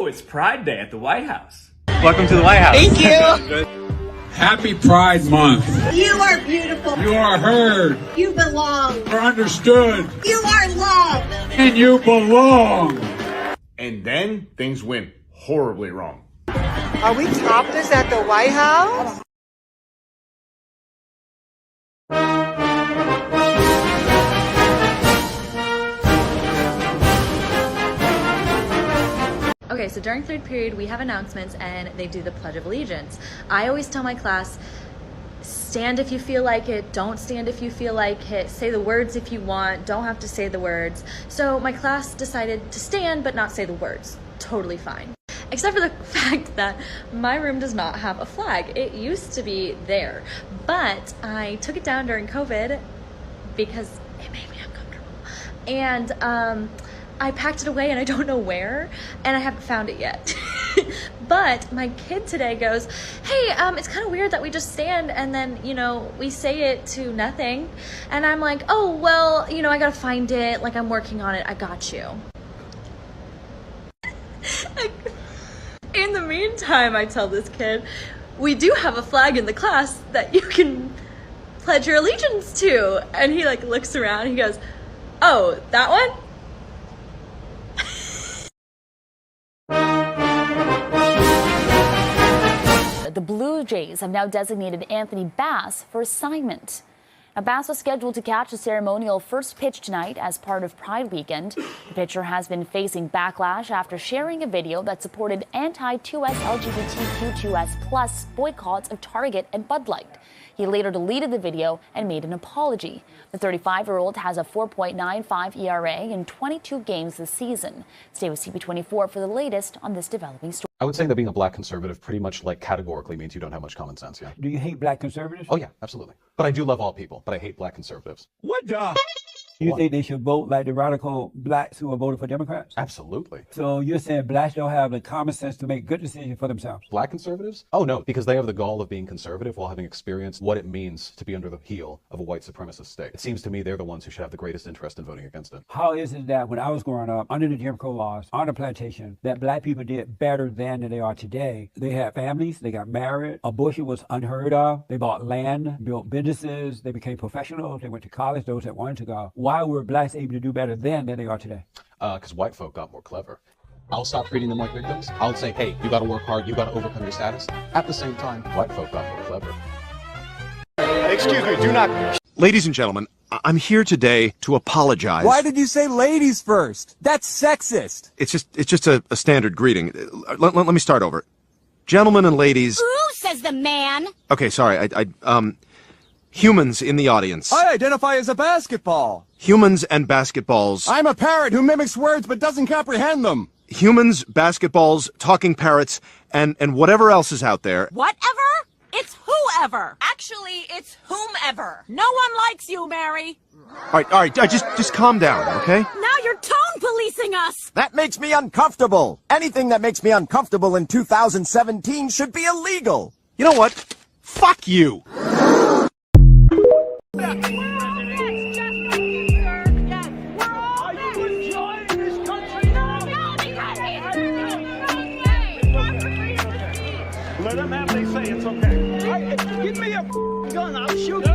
Oh, it's Pride Day at the White House. Welcome to the White House. Thank you. Happy Pride Month. You are beautiful. You are heard. You belong. You are understood. You are loved. And you belong. And then things went horribly wrong. Are we topless at the White House? Okay, so during third period, we have announcements and they do the Pledge of Allegiance. I always tell my class, stand if you feel like it, don't stand if you feel like it, say the words if you want, don't have to say the words. So my class decided to stand but not say the words. Totally fine. Except for the fact that my room does not have a flag. It used to be there, but I took it down during COVID because it made me uncomfortable. And I packed it away and I don't know where, and I haven't found it yet. But my kid today goes, hey, it's kind of weird that we just stand and then, you know, we say it to nothing. And I'm like, oh, well, you know, I gotta find it. Like, I'm working on it. I got you. In the meantime, I tell this kid, we do have a flag in the class that you can pledge your allegiance to. And he like looks around and he goes, oh, that one? The Blue Jays have now designated Anthony Bass for assignment. Now, Bass was scheduled to catch the ceremonial first pitch tonight as part of Pride Weekend. The pitcher has been facing backlash after sharing a video that supported anti-2S LGBTQ2S+ boycotts of Target and Bud Light. He later deleted the video and made an apology. The 35-year-old has a 4.95 ERA in 22 games this season. Stay with CP24 for the latest on this developing story. I would say that being a black conservative pretty much like categorically means you don't have much common sense, yeah. Do you hate black conservatives? Oh yeah, absolutely. But I do love all people, but I hate black conservatives. What the? You think they should vote like the radical blacks who are voting for Democrats? Absolutely. So you're saying blacks don't have the common sense to make good decisions for themselves? Black conservatives? Oh no, because they have the gall of being conservative while having experienced what it means to be under the heel of a white supremacist state. It seems to me they're the ones who should have the greatest interest in voting against it. How is it that when I was growing up, under the Jim Crow laws, on the plantation, that black people did better then than they are today? They had families, they got married, abortion was unheard of, they bought land, built businesses, they became professionals, they went to college, those that wanted to go. Why were blacks able to do better then than they are today? Because white folk got more clever. I'll stop treating them like victims. I'll say, hey, you got to work hard, you got to overcome your status. At the same time, white folk got more clever. Excuse me, do not... Ladies and gentlemen, I'm here today to apologize. Why did you say ladies first? That's sexist. It's just a standard greeting. Let me start over. Gentlemen and ladies... Who says the man? Okay, sorry, humans in the audience. I identify as a basketball. Humans and basketballs. I'm a parrot who mimics words but doesn't comprehend them. Humans, basketballs, talking parrots, and whatever else is out there. Whatever? It's whoever. Actually, it's whomever. No one likes you, Mary. All right, just calm down, okay? Now you're tone policing us. That makes me uncomfortable. Anything that makes me uncomfortable in 2017 should be illegal. You know what? Fuck you! Let them have they say it's okay. Give me a gun, I'll shoot you. No,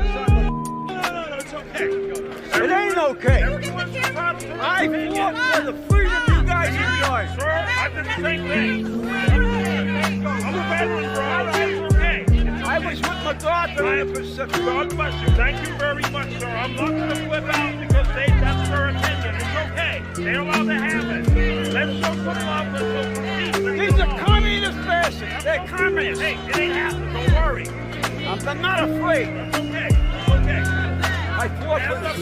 it's okay. It ain't okay. I fought for the freedom you guys enjoy. Sir, I did the same thing. I'm a veteran, bro. It's okay. I was with my daughter. God bless you. Thank you very much, sir. I'm not going to flip out because that's their opinion. It's okay. They're allowed to have it. Let's show some love. Let's show some peace. These are communist bastards. They're communists. Hey, it ain't happening. Don't worry. I'm not afraid. It's okay. It's okay. I fought for this.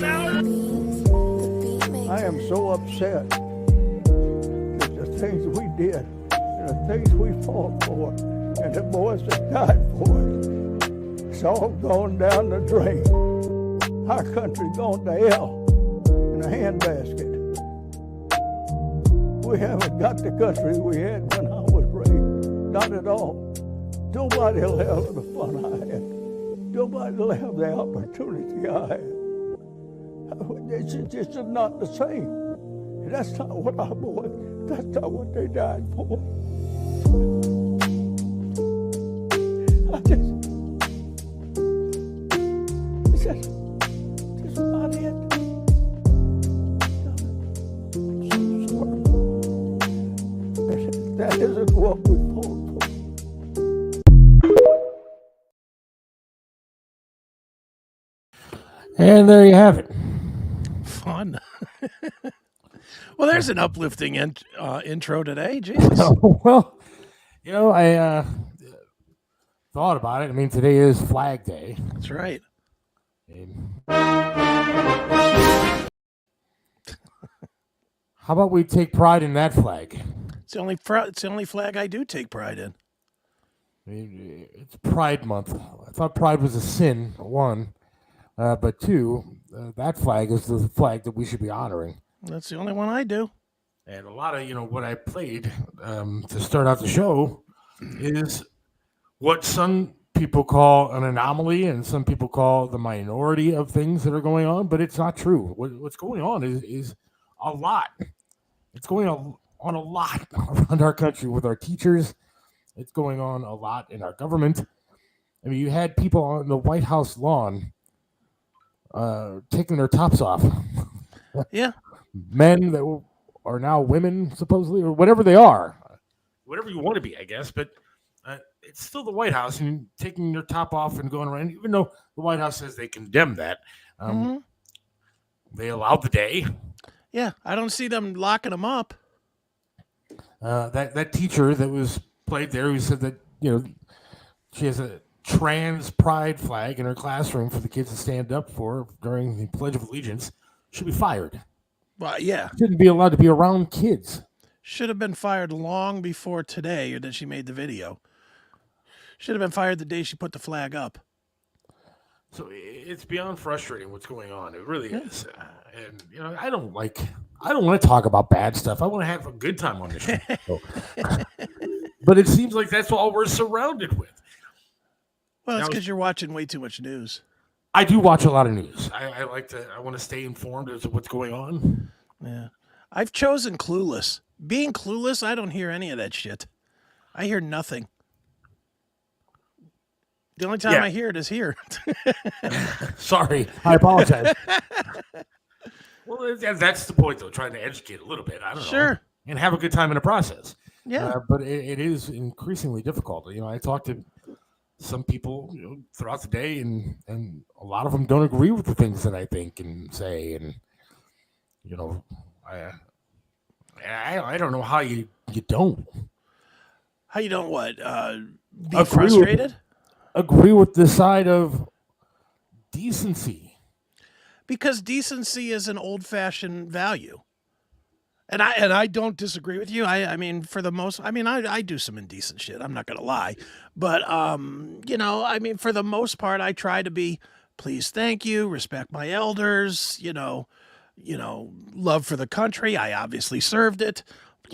I am so upset that the things we did and the things we fought for and the boys that died for it, it's all gone down the drain. Our country's gone to hell in a handbasket. We haven't got the country we had when I was raised. Not at all. Nobody will have the fun I had. Nobody will have the opportunity I had. It's just not the same. That's not what our boys, that's not what they died for. That isn't what we fought for. And there you have it. Fun. Well, there's an uplifting intro today. Jesus. Well, you know, I thought about it. I mean, today is Flag Day. That's right. How about we take pride in that flag? It's the only flag I do take pride in. I mean, it's Pride Month. I thought pride was a sin, one. But two, that flag is the flag that we should be honoring. That's the only one I do. And a lot of, what I played to start out the show is what some people call an anomaly and some people call the minority of things that are going on, but it's not true. What's going on is a lot. It's going on a lot around our country with our teachers. It's going on a lot in our government. I mean, you had people on the White House lawn taking their tops off. Yeah. Men that are now women, supposedly, or whatever they are. Whatever you want to be, I guess. But it's still the White House and taking their top off and going around, even though the White House says they condemn that. They allowed the day. Yeah, I don't see them locking them up. That teacher that was played there, who said that, she has a trans pride flag in her classroom for the kids to stand up for during the Pledge of Allegiance, should be fired. Well, yeah. Shouldn't be allowed to be around kids. Should have been fired long before today, or that she made the video. Should have been fired the day she put the flag up. So it's beyond frustrating what's going on. It really is. And I don't want to talk about bad stuff. I want to have a good time on the show. But it seems like that's all we're surrounded with. Well, it's because you're watching way too much news. I do watch a lot of news. I want to stay informed as to what's going on. Yeah. I've chosen clueless. Being clueless, I don't hear any of that shit. I hear nothing. The only time I hear it is here. Sorry. I apologize. Well, that's the point, though, trying to educate a little bit. I don't know. Sure. And have a good time in the process. Yeah. But it is increasingly difficult. I talk to some people throughout the day, and a lot of them don't agree with the things that I think and say. And, I don't know how you don't. How you don't what? Be frustrated? Agree with the side of decency. Because decency is an old-fashioned value. And I don't disagree with you. I mean, for the most, I do some indecent shit. I'm not going to lie. But, for the most part, I try to be, please, thank you, respect my elders, love for the country. I obviously served it.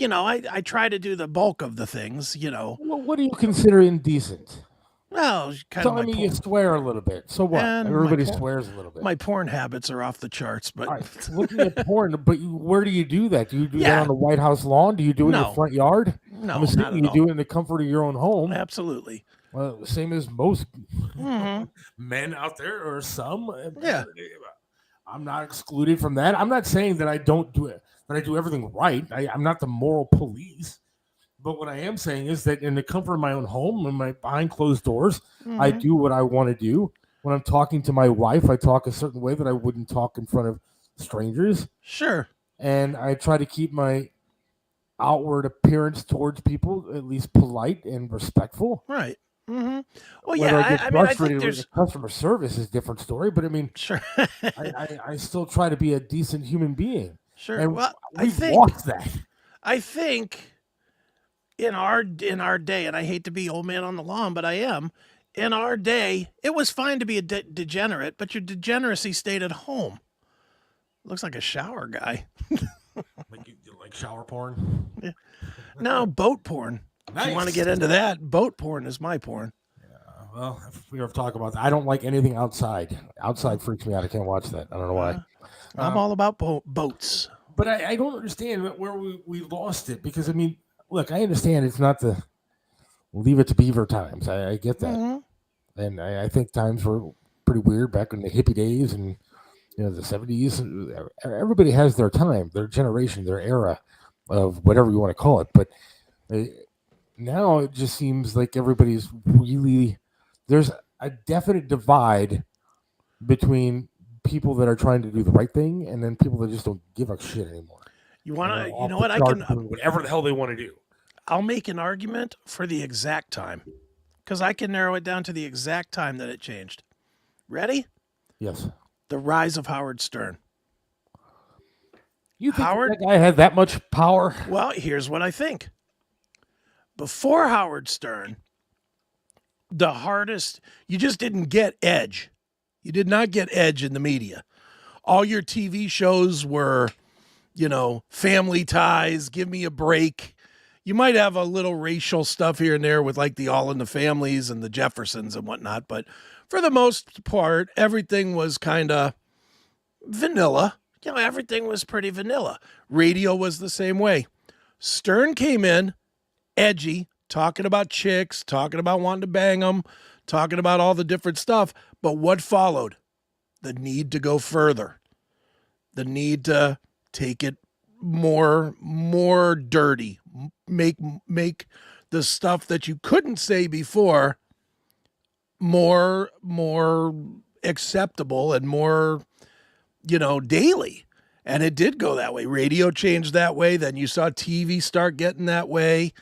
I try to do the bulk of the things, Well, what do you consider indecent? Well, you swear a little bit. So what? And everybody swears a little bit. My porn habits are off the charts, but right. Looking at porn, but where do you do that? Do you do that on the White House lawn? Do you do it in your front yard? No, I'm assuming you do it in the comfort of your own home. Absolutely. Well, same as most men out there, or some. Yeah. I'm not excluded from that. I'm not saying that I don't do it, that I do everything right. I'm not the moral police. But what I am saying is that in the comfort of my own home, behind closed doors, I do what I want to do. When I'm talking to my wife, I talk a certain way that I wouldn't talk in front of strangers. Sure. And I try to keep my outward appearance towards people at least polite and respectful. Right. Well, Whether I get frustrated I think there's with customer service is a different story. But sure. I still try to be a decent human being. Sure. And well, we've lost that. I think in our day, and I hate to be old man on the lawn, but I am. In our day, it was fine to be a degenerate, but your degeneracy stayed at home. Looks like a shower guy. like shower porn? Yeah. No, boat porn. Nice. If you want to get into that, boat porn is my porn. Yeah, well, if we ever talk about that, I don't like anything outside. Outside freaks me out. I can't watch that. I don't know why. I'm all about boats. But I don't understand where we lost it, because, look, I understand it's not the leave it to beaver times. I get that. And I think times were pretty weird back in the hippie days and the 70s. Everybody has their time, their generation, their era of whatever you want to call it. But Now it just seems like everybody's really, there's a definite divide between people that are trying to do the right thing and then people that just don't give a shit anymore. You know what? I can whatever the hell they want to do. I'll make an argument for the exact time, because I can narrow it down to the exact time that it changed. Ready? Yes. The rise of Howard Stern. You think that guy had that much power? Well, here's what I think. Before Howard Stern, the hardest, you just didn't get edge. You did not get edge in the media. All your TV shows were, Family Ties, Give Me a Break. You might have a little racial stuff here and there with like the All in the Families and the Jeffersons and whatnot. But for the most part, everything was kind of vanilla. Everything was pretty vanilla. Radio was the same way. Stern came in, edgy, talking about chicks, talking about wanting to bang them, talking about all the different stuff. But what followed? The need to go further. The need to take it more dirty. Make the stuff that you couldn't say before more acceptable and more, daily. And it did go that way. Radio changed that way. Then you saw TV start getting that way.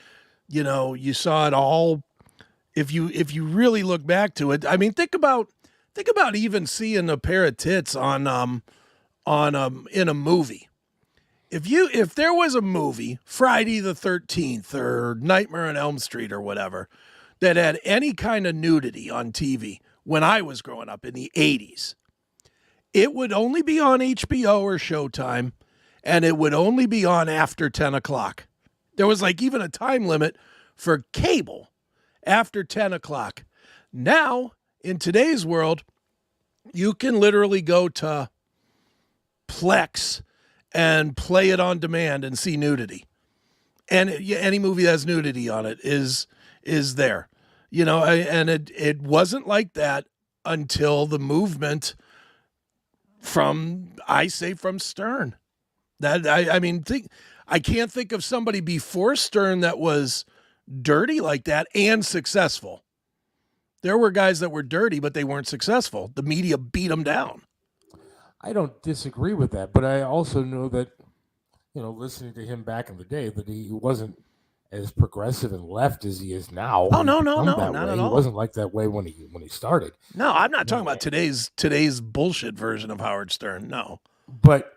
You saw it all. If you really look back to it, I mean, think about even seeing a pair of tits in a movie. If there was a movie, Friday the 13th or Nightmare on Elm Street or whatever, that had any kind of nudity on TV when I was growing up in the 80s, it would only be on HBO or Showtime, and it would only be on after 10 o'clock. There was like even a time limit for cable after 10 o'clock. Now, in today's world, you can literally go to Plex and play it on demand and see nudity. And any movie that has nudity on it is there. And it wasn't like that until the movement from Stern. I can't think of somebody before Stern that was dirty like that and successful. There were guys that were dirty, but they weren't successful. The media beat them down. I don't disagree with that, but I also know that, listening to him back in the day, that he wasn't as progressive and left as he is now. Oh, no, not at all. He wasn't like that way when he started. No, I'm not talking about today's bullshit version of Howard Stern. No, but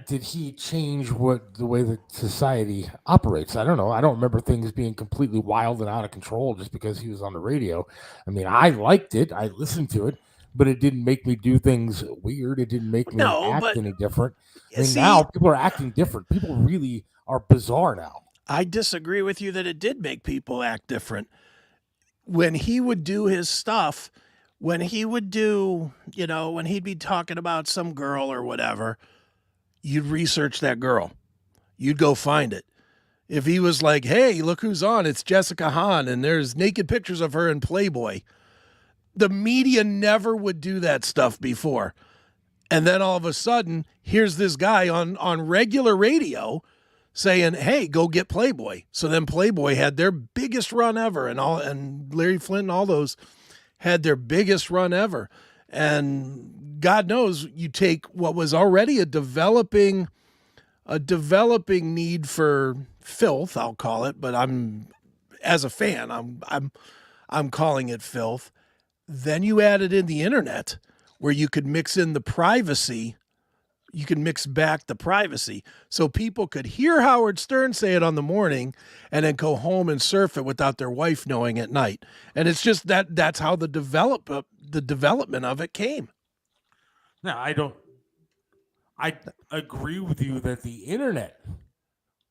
did he change the way that society operates? I don't know. I don't remember things being completely wild and out of control just because he was on the radio. I mean, I liked it. I listened to it, but it didn't make me do things weird. It didn't make me act any different. Now people are acting different. People really are bizarre now. I disagree with you that it did make people act different. When he would do his stuff, when he'd be talking about some girl or whatever, you'd research that girl. You'd go find it. If he was like, hey, look who's on, it's Jessica Hahn, and there's naked pictures of her in Playboy. The media never would do that stuff before. And then all of a sudden, here's this guy on regular radio saying, hey, go get Playboy. So then Playboy had their biggest run ever, and Larry Flint and all those had their biggest run ever. And God knows, you take what was already a developing need for filth, I'll call it, but as a fan, I'm calling it filth. Then you added in the internet, where you could mix in the privacy. You can mix back the privacy, so people could hear Howard Stern say it on the morning and then go home and surf it without their wife knowing at night. And it's just that's how the development of it came. Now, I agree with you that the internet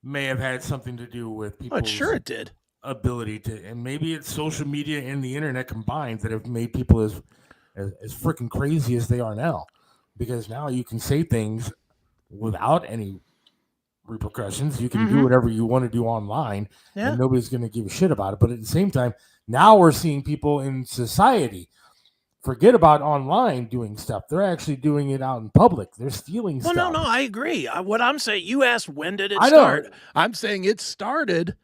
may have had something to do with people's it did. Ability to, and maybe it's social media and the internet combined that have made people as freaking crazy as they are now. Because now you can say things without any repercussions. You can do whatever you want to do online, and nobody's going to give a shit about it. But at the same time, now we're seeing people in society forget about online doing stuff. They're actually doing it out in public. They're stealing Well, stuff. no, I agree. What I'm saying, you asked when did it I know. start? I'm saying it started.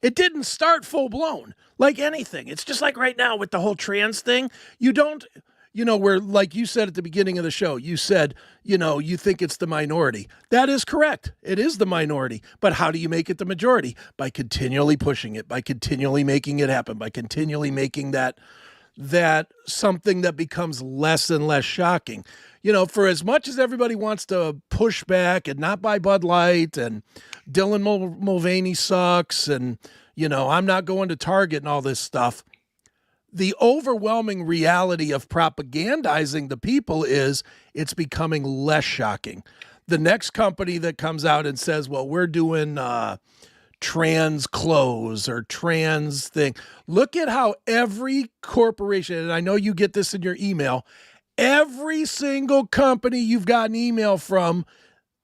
It didn't start full blown like anything. It's just like right now with the whole trans thing. You don't, where like you said at the beginning of the show, you said, you think it's the minority. That is correct. It is the minority. But how do you make it the majority? By continually pushing it, by continually making it happen, by continually making that something that becomes less and less shocking. For as much as everybody wants to push back and not buy Bud Light and Dylan Mulvaney sucks and, I'm not going to Target and all this stuff, the overwhelming reality of propagandizing the people is it's becoming less shocking. The next company that comes out and says, well, we're doing trans clothes or trans thing. Look at how every corporation, and I know you get this in your email, every single company you've got an email from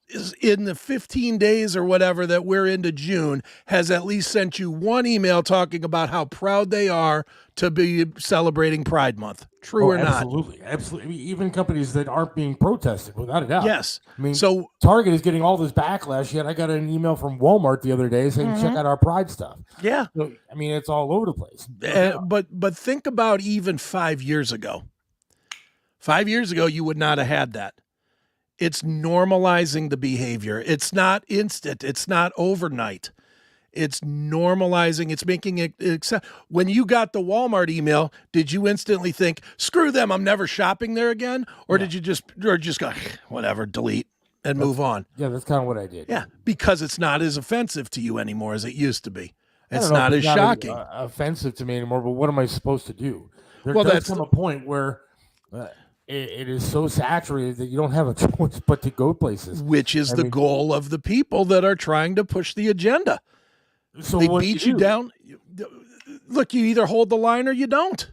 is in the 15 days or whatever that we're into June has at least sent you one email talking about how proud they are to be celebrating Pride Month. True or not? Absolutely. Even companies that aren't being protested, without a doubt. Yes. I mean, so Target is getting all this backlash. Yet I got an email from Walmart the other day saying, check out our Pride stuff. Yeah. So, I mean, it's all over the place. But think about even 5 years ago. 5 years ago, you would not have had that. It's normalizing the behavior. It's not instant. It's not overnight. It's normalizing. It's making it. When you got the Walmart email, did you instantly think, screw them, I'm never shopping there again? Or did you just go, whatever, delete and move on? Yeah, that's kind of what I did. Yeah, because it's not as offensive to you anymore as it used to be. It's I don't know not if as it's shocking. Offensive to me anymore, but what am I supposed to do? There Well, does that's come a point where it is so saturated that you don't have a choice but to go places. Which is the goal of the people that are trying to push the agenda. So they what beat do you you do? down. Look, you either hold the line or you don't.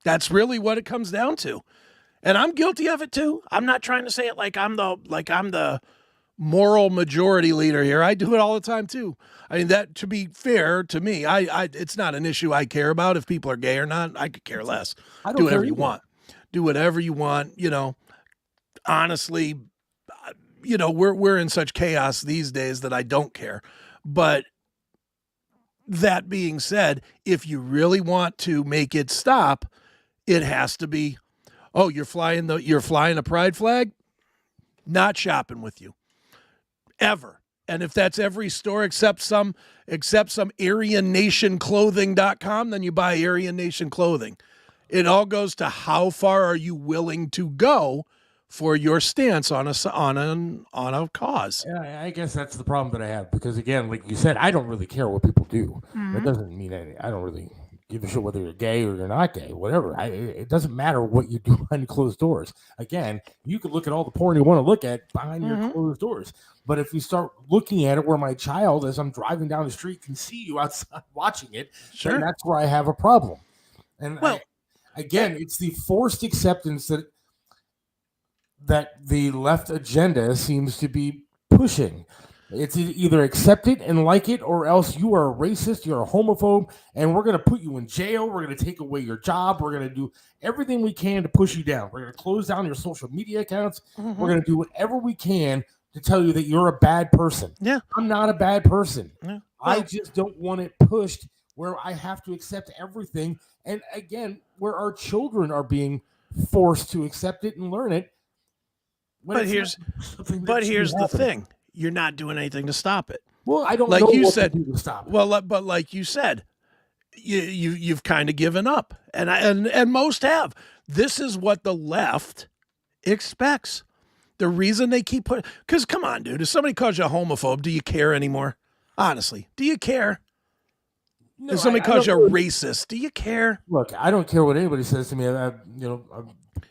That's really what it comes down to. And I'm guilty of it too. I'm not trying to say it like I'm the moral majority leader here. I do it all the time too. I mean, that, to be fair to me, it's not an issue I care about if people are gay or not. I could care less. I don't Do whatever care you either. want. Do whatever you want. Honestly, we're in such chaos these days that I don't care. But that being said, if you really want to make it stop, it has to be, oh, you're flying a pride flag? Not shopping with you. Ever. And if that's every store except some AryanNationClothing.com, then you buy Aryan Nation clothing. It all goes to how far are you willing to go for your stance on a cause. Yeah, I guess that's the problem that I have because, again, like you said, I don't really care what people do. Mm-hmm. That doesn't mean anything. I don't really give a shit whether you're gay or you're not gay, whatever. It doesn't matter what you do behind closed doors. Again, you could look at all the porn you want to look at behind your closed doors. But if you start looking at it where my child, as I'm driving down the street, can see you outside watching it, sure, then that's where I have a problem. And again, it's the forced acceptance that the left agenda seems to be pushing. It's either accept it and like it, or else you are a racist, you're a homophobe, and we're going to put you in jail. We're going to take away your job. We're going to do everything we can to push you down. We're going to close down your social media accounts. Mm-hmm. We're going to do whatever we can to tell you that you're a bad person. Yeah. I'm not a bad person. Yeah. I just don't want it pushed where I have to accept everything. And again, where our children are being forced to accept it and learn it. But here's the thing. You're not doing anything to stop it. Well, I don't like know you what said, to do to stop it. Well, but like you said, you've kind of given up, and most have. This is what the left expects. The reason they keep putting, because come on, dude, if somebody calls you a homophobe, do you care anymore? Honestly, do you care? No, if somebody I calls you don't a really- racist, do you care? Look, I don't care what anybody says to me. I've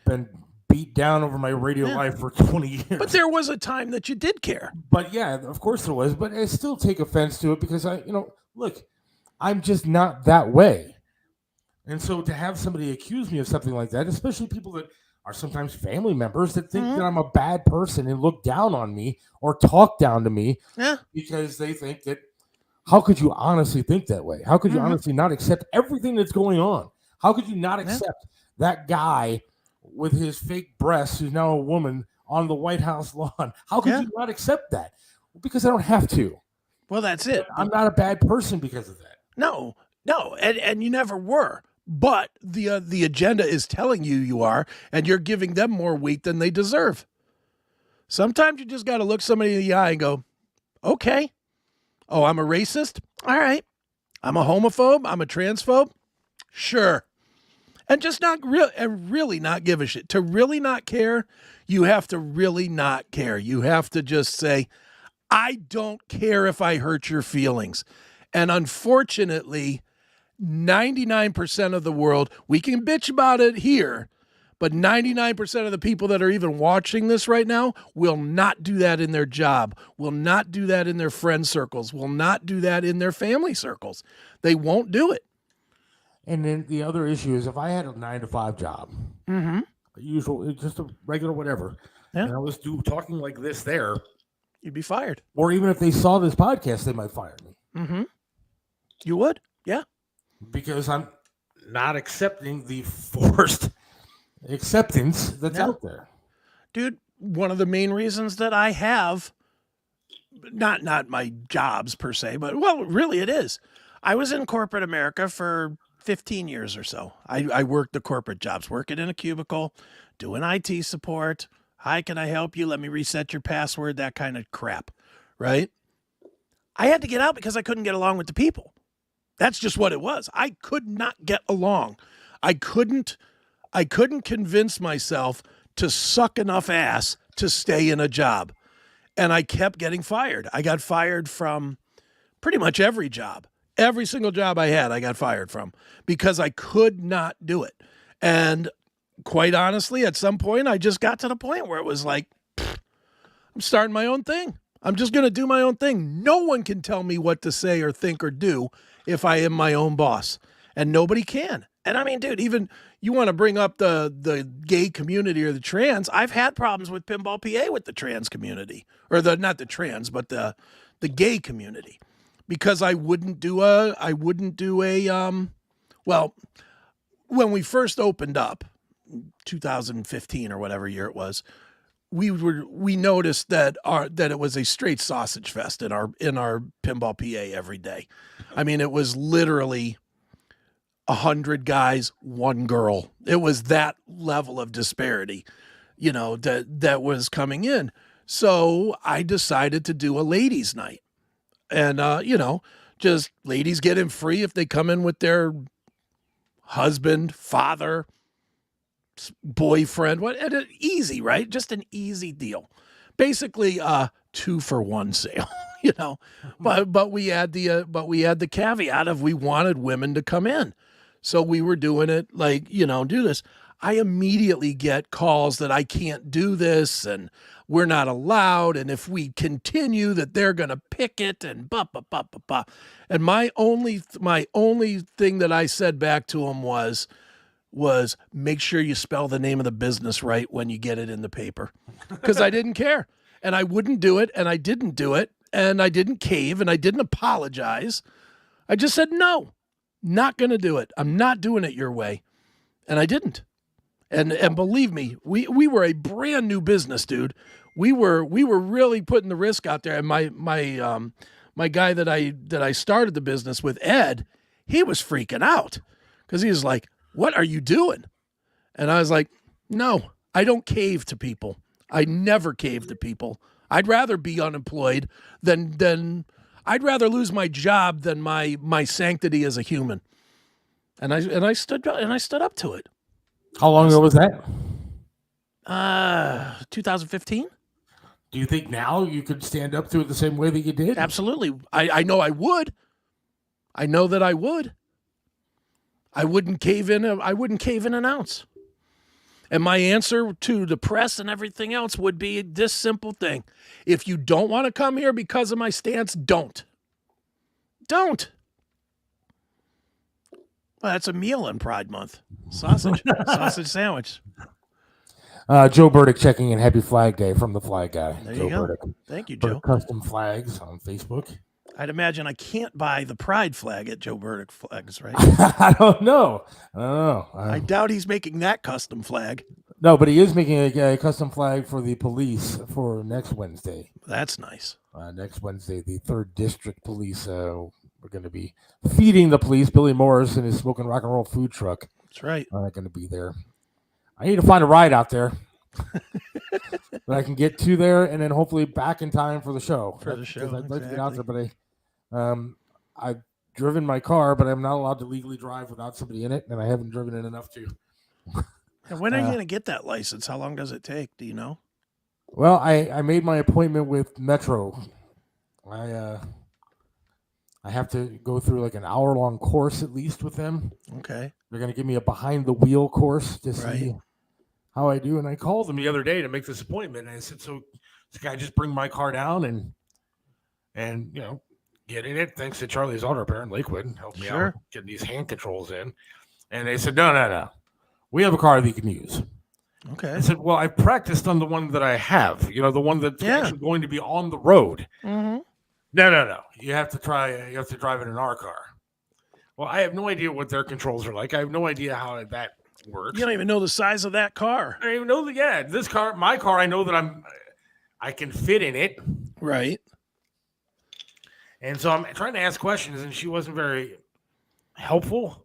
been beat down over my radio life for 20 years. But there was a time that you did care. But yeah, of course there was. But I still take offense to it because look, I'm just not that way. And so to have somebody accuse me of something like that, especially people that are sometimes family members that think that I'm a bad person and look down on me or talk down to me because they think that, how could you honestly think that way? How could you honestly not accept everything that's going on? How could you not accept that guy with his fake breasts, who's now a woman, on the White House lawn? How could you not accept that? Because I don't have to. Well, that's it. I'm not a bad person because of that. No, and you never were. But the agenda is telling you are, and you're giving them more weight than they deserve. Sometimes you just got to look somebody in the eye and go, okay. Oh, I'm a racist? All right. I'm a homophobe? I'm a transphobe? Sure. And just really not give a shit. To really not care, you have to really not care. You have to just say, I don't care if I hurt your feelings. And unfortunately, 99% of the world, we can bitch about it here, but 99% of the people that are even watching this right now will not do that in their job, will not do that in their friend circles, will not do that in their family circles. They won't do it. And then the other issue is if I had a 9-to-5 job, usual, just a regular whatever, and I was talking like this there, you'd be fired. Or even if they saw this podcast, they might fire me. You would? Yeah. Because I'm not accepting the forced acceptance that's out there. Dude, one of the main reasons that I have, not my jobs per se, but well, really it is. I was in corporate America for 15 years or so. I worked the corporate jobs, working in a cubicle, doing IT support. Hi, can I help you? Let me reset your password, that kind of crap, right? I had to get out because I couldn't get along with the people. That's just what it was. I could not get along. I couldn't convince myself to suck enough ass to stay in a job. And I kept getting fired. I got fired from pretty much every job. Every single job I had, I got fired from because I could not do it. And quite honestly, at some point, I just got to the point where it was like, I'm starting my own thing. I'm just going to do my own thing. No one can tell me what to say or think or do if I am my own boss. And nobody can. And I mean, dude, even you want to bring up the gay community or the trans. I've had problems with Pinball PA with the trans community. Or not the trans, but the gay community. Because I wouldn't do a well, when we first opened up, 2015 or whatever year it was, we noticed that it was a straight sausage fest in our Pinball PA every day. I mean, it was literally 100 guys, 1 girl. It was that level of disparity, that was coming in. So I decided to do a ladies' night. And, just ladies get in free if they come in with their husband, father, boyfriend, easy, right? Just an easy deal. Basically, 2-for-1 sale, but we had the caveat of we wanted women to come in. So we were doing it like, do this. I immediately get calls that I can't do this and we're not allowed. And if we continue that they're going to picket and And my only thing that I said back to them was make sure you spell the name of the business right when you get it in the paper. Because I didn't care. And I wouldn't do it. And I didn't do it. And I didn't cave. And I didn't apologize. I just said, no, not going to do it. I'm not doing it your way. And I didn't. And believe me, we were a brand new business, dude. We were really putting the risk out there. And my guy that I started the business with, Ed, he was freaking out because he was like, "What are you doing?" And I was like, "No, I don't cave to people. I never cave to people. I'd rather be unemployed than I'd rather lose my job than my sanctity as a human." And I stood up to it. How long ago was that? 2015. Do you think now you could stand up to it the same way that you did? Absolutely. I know I would. I know that I would. I wouldn't cave in an ounce. And my answer to the press and everything else would be this simple thing. If you don't want to come here because of my stance, don't. Don't. Well, that's a meal in Pride Month. Sausage sandwich. Joe Burdick checking in. Happy Flag Day from the Flag Guy. There Joe you go. Burdick. Thank you, Joe. Custom Flags on Facebook. I'd imagine I can't buy the pride flag at Joe Burdick Flags, right? I don't know. I doubt he's making that custom flag. No, but he is making a custom flag for the police for next Wednesday. That's nice. Next Wednesday, the 3rd District Police. We're going to be feeding the police. Billy Morris and his smoking rock and roll food truck. That's right. I'm not going to be there. I need to find a ride out there that I can get to there and then hopefully back in time for the show. For the show, I'd like to get out there, but I've driven my car, but I'm not allowed to legally drive without somebody in it, and I haven't driven it enough to. And when are you going to get that license? How long does it take? Do you know? Well, I made my appointment with Metro. I have to go through like an hour-long course at least with them. Okay. They're going to give me a behind-the-wheel course to see how I do. And I called them the other day to make this appointment. And I said, so can I just bring my car down and get in it? Thanks to Charlie's auto repair in Lakewood. Help me out getting these hand controls in. And they said, no. We have a car that you can use. Okay. I said, well, I practiced on the one that I have, the one that's actually going to be on the road. Mm-hmm. No. You have to drive it in our car. Well, I have no idea what their controls are like. I have no idea how that works. You don't even know the size of that car. I don't even know this car, my car, I know that I can fit in it. Right. And so I'm trying to ask questions, and she wasn't very helpful.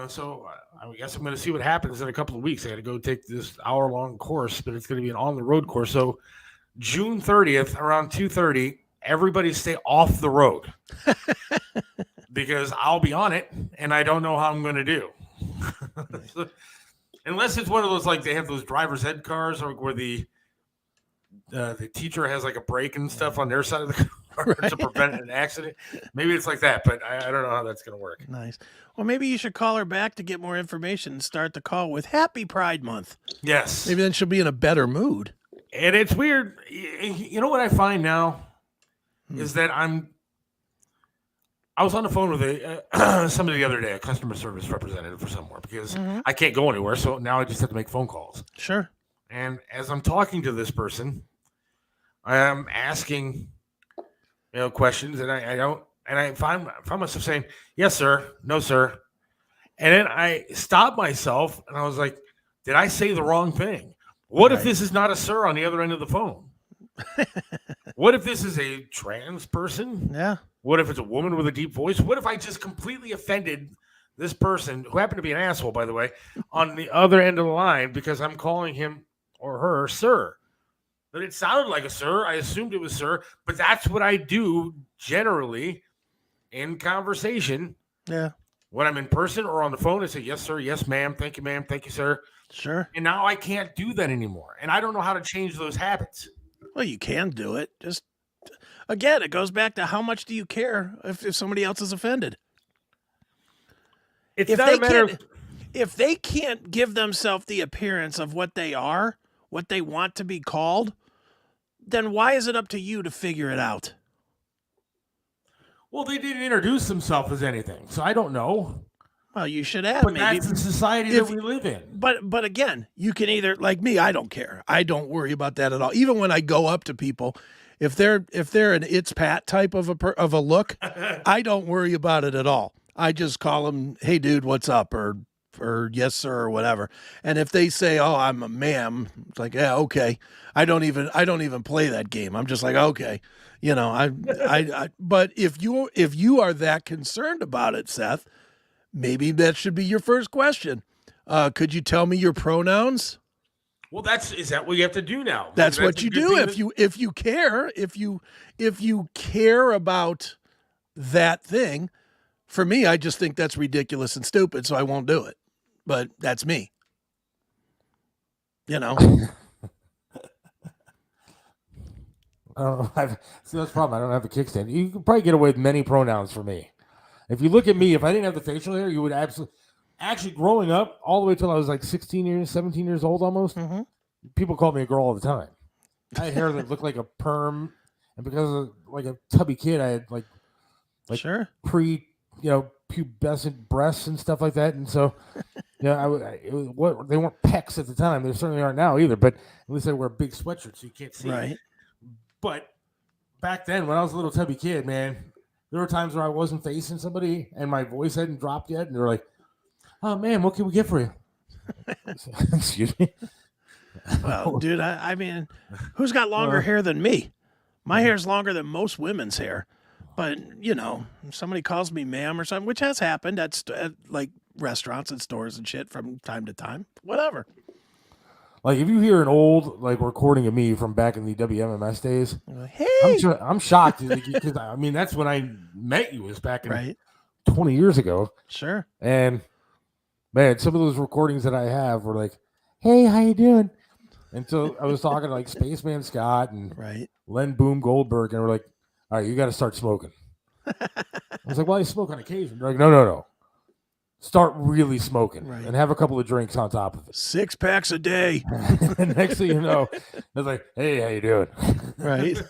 So I guess I'm going to see what happens in a couple of weeks. I got to go take this hour-long course, but it's going to be an on-the-road course. So June 30th, around 2:30, everybody stay off the road because I'll be on it, and I don't know how I'm going to do. Unless it's one of those, like they have those driver's ed cars or where the teacher has like a brake and stuff on their side of the car to prevent an accident. Maybe it's like that, but I don't know how that's going to work. Nice. Well, maybe you should call her back to get more information and start the call with Happy Pride Month. Yes. Maybe then she'll be in a better mood. And it's weird. You know what I find now is that I was on the phone with somebody the other day, a customer service representative for somewhere, because I can't go anywhere. So now I just have to make phone calls. Sure. And as I'm talking to this person, I am asking, questions, and I find myself saying, yes, sir, no, sir. And then I stopped myself and I was like, did I say the wrong thing? What if this is not a sir on the other end of the phone? What if this is a trans person? Yeah. What if it's a woman with a deep voice? What if I just completely offended this person, who happened to be an asshole, by the way, on the other end of the line because I'm calling him or her sir? But it sounded like a sir. I assumed it was sir, but that's what I do generally in conversation. Yeah. When I'm in person or on the phone, I say, yes, sir. Yes, ma'am. Thank you, ma'am. Thank you, sir. Sure. And now I can't do that anymore. And I don't know how to change those habits. Well, you can do it. Just, again, it goes back to how much do you care if somebody else is offended? It's not a matter of... If they can't give themselves the appearance of what they are, what they want to be called, then why is it up to you to figure it out? Well, they didn't introduce themselves as anything, so I don't know. Well, you should have. But maybe. that's the society that we live in. But again, you can either, like me, I don't care. I don't worry about that at all. Even when I go up to people, if they're an it's Pat type of a look, I don't worry about it at all. I just call them, hey dude, what's up, or yes sir, or whatever. And if they say, oh, I'm a ma'am, it's like, yeah, okay. I don't even play that game. I'm just like, okay. But if you are that concerned about it, Seth, maybe that should be your first question. Could you tell me your pronouns? Well, is that what you have to do now? That's what you do if you care about that thing. For me, I just think that's ridiculous and stupid, so I won't do it. But that's me. I don't know. See, that's the problem. I don't have a kickstand. You can probably get away with many pronouns for me. If you look at me, if I didn't have the facial hair, you would absolutely. Actually, growing up, all the way till I was like 17 years old almost, people called me a girl all the time. I had hair that looked like a perm, and because of like a tubby kid, I had like sure pubescent breasts and stuff like that, and so they weren't pecs at the time. They certainly aren't now either. But at least I wear big sweatshirts, so you can't see. Right. But back then when I was a little tubby kid, man, there were times where I wasn't facing somebody and my voice hadn't dropped yet, and they're like, "Oh man, what can we get for you?" Excuse me. Well, dude, I mean, who's got longer hair than me? My hair's longer than most women's hair. But, you know, if somebody calls me ma'am or something, which has happened at like restaurants and stores and shit from time to time, whatever. Like if you hear an old like recording of me from back in the WMMS days, like, hey, I'm shocked because I mean that's when I met you was back in right 20 years ago. Sure. And man, some of those recordings that I have were like, "Hey, how you doing?" And so I was talking to like Spaceman Scott and Len Boom Goldberg, and we're like, "All right, you got to start smoking." I was like, "Well, I smoke on occasion." They're like, no. Start really smoking and have a couple of drinks on top of it. 6 packs a day. And next thing you know, it's like, "Hey, how you doing?" Right.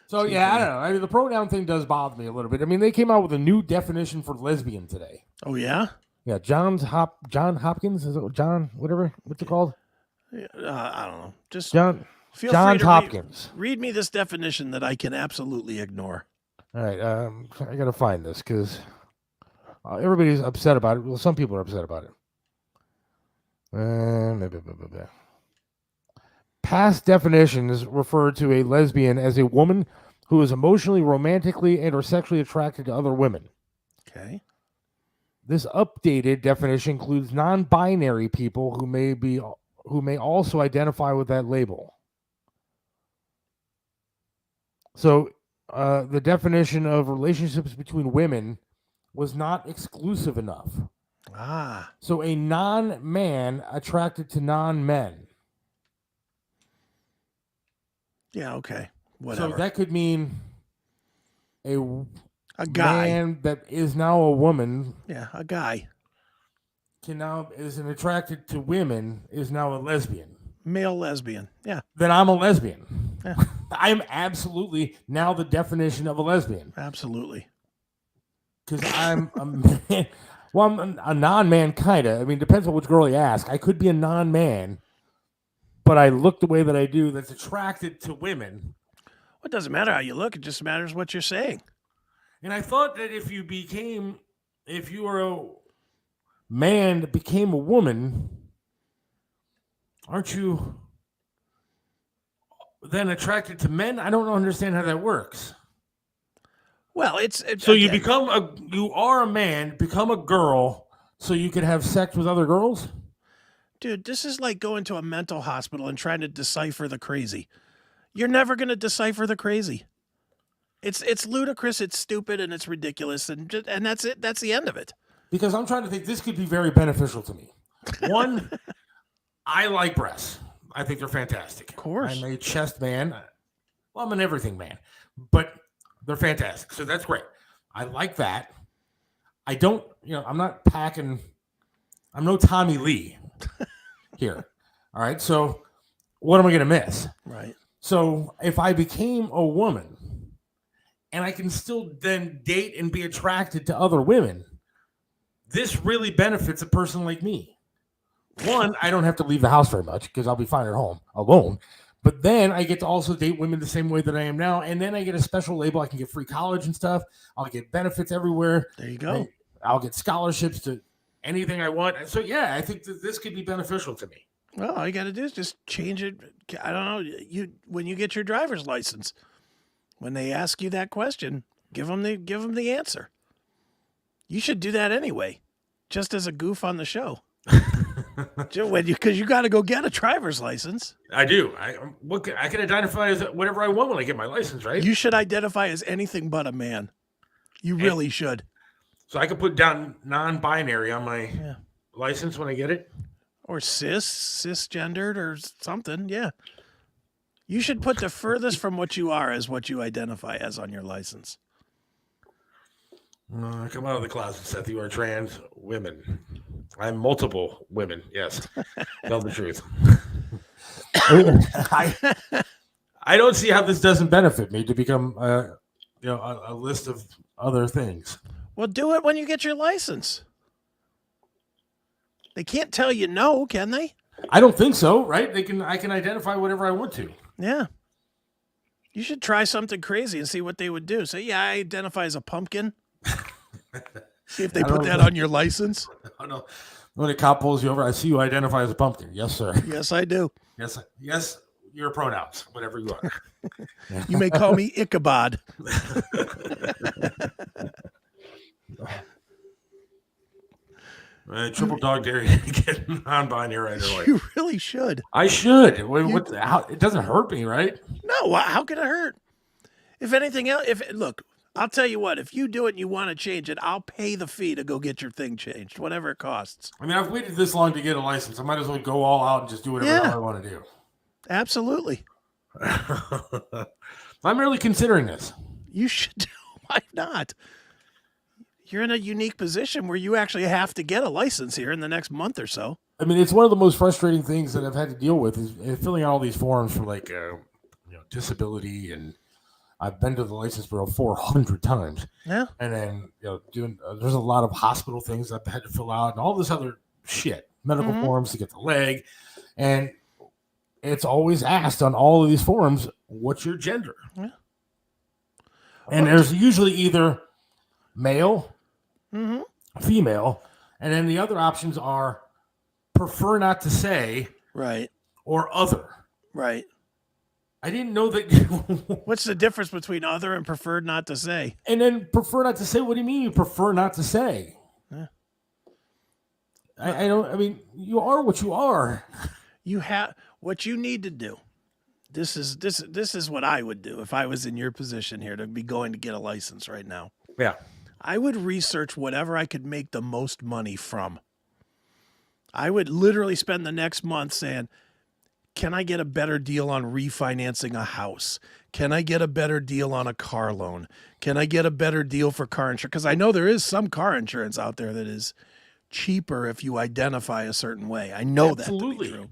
So yeah, I don't know. I mean, the pronoun thing does bother me a little bit. I mean, they came out with a new definition for lesbian today. Oh yeah. Yeah, John Hopkins, is it John? Whatever, what's it called? I don't know. Just John feel John free to Hopkins. Read me this definition that I can absolutely ignore. All right, I gotta find this because everybody's upset about it. Well, some people are upset about it. Past definitions refer to a lesbian as a woman who is emotionally, romantically, and or sexually attracted to other women. Okay. This updated definition includes non-binary people who may also identify with that label. So the definition of relationships between women was not exclusive enough. Ah. So a non-man attracted to non-men. Yeah, okay. Whatever. So that could mean a guy man that is now a woman. Yeah, a guy. Is attracted to women, is now a lesbian. Male lesbian. Yeah. Then I'm a lesbian. Yeah. I'm absolutely now the definition of a lesbian. Absolutely. Because I'm a man. Well, I'm a non-man, kind of. I mean, depends on which girl you ask. I could be a non-man, but I look the way that I do that's attracted to women. Well, it doesn't matter how you look. It just matters what you're saying. And I thought that if you were a man that became a woman, aren't you then attracted to men? I don't understand how that works. Well, it's so you are a man, become a girl, so you could have sex with other girls? Dude, this is like going to a mental hospital and trying to decipher the crazy. You're never going to decipher the crazy. It's ludicrous, it's stupid, and it's ridiculous, and that's it. That's the end of it. Because I'm trying to think, this could be very beneficial to me. One, I like breasts. I think they're fantastic. Of course. I'm a chest man. Well, I'm an everything man. But they're fantastic. So that's great. I like that. I don't, I'm not packing. I'm no Tommy Lee here. All right. So what am I going to miss? Right. So if I became a woman and I can still then date and be attracted to other women, this really benefits a person like me. One, I don't have to leave the house very much because I'll be fine at home alone. But then I get to also date women the same way that I am now. And then I get a special label. I can get free college and stuff. I'll get benefits everywhere. There you go. I'll get scholarships to anything I want. So, yeah, I think that this could be beneficial to me. Well, all you got to do is just change it. I don't know. When you get your driver's license, when they ask you that question, give them the answer. You should do that anyway, just as a goof on the show. Because you got to go get a driver's license. I do. I can identify as whatever I want when I get my license, right? You should identify as anything but a man. You really should. So I can put down non-binary on my license when I get it? Or cisgendered or something, yeah. You should put the furthest from what you are as what you identify as on your license. Come out of the closet, Seth. You are trans women. I'm multiple women. Yes. Tell the truth. I don't see how this doesn't benefit me to become a list of other things. Well, do it when you get your license. They can't tell you no, can they? I don't think so, right? I can identify whatever I want to. Yeah. You should try something crazy and see what they would do. Say, yeah, I identify as a pumpkin. See if they put that on your license. I don't know. When a cop pulls you over, I see you identify as a pumpkin. Yes, sir. Yes, I do. Yes, your pronouns, whatever you are. You may call me Ichabod. Triple dog dare you to get non-binary right away. You really should. I should. It doesn't hurt me, right? No, how can it hurt? If anything else, look, I'll tell you what, if you do it and you want to change it, I'll pay the fee to go get your thing changed, whatever it costs. I mean, I've waited this long to get a license. I might as well go all out and just do whatever I want to do. Absolutely. I'm really considering this. You should do. Why not? You're in a unique position where you actually have to get a license here in the next month or so. I mean, it's one of the most frustrating things that I've had to deal with is filling out all these forms for disability, and I've been to the license bureau 400 times. Yeah. And then there's a lot of hospital things I've had to fill out and all this other shit, medical forms to get the leg, and it's always asked on all of these forms, what's your gender? Yeah. And there's usually either male, female, and then the other options are prefer not to say, right, or other. Right. I didn't know that. What's the difference between other and preferred not to say? And then prefer not to say. What do you mean you prefer not to say? Yeah. I don't. I mean, you are what you are. You have what you need to do. This is what I would do if I was in your position here to be going to get a license right now. Yeah. I would research whatever I could make the most money from. I would literally spend the next month saying, can I get a better deal on refinancing a house? Can I get a better deal on a car loan? Can I get a better deal for car insurance? Because I know there is some car insurance out there that is cheaper if you identify a certain way. I know that to be true.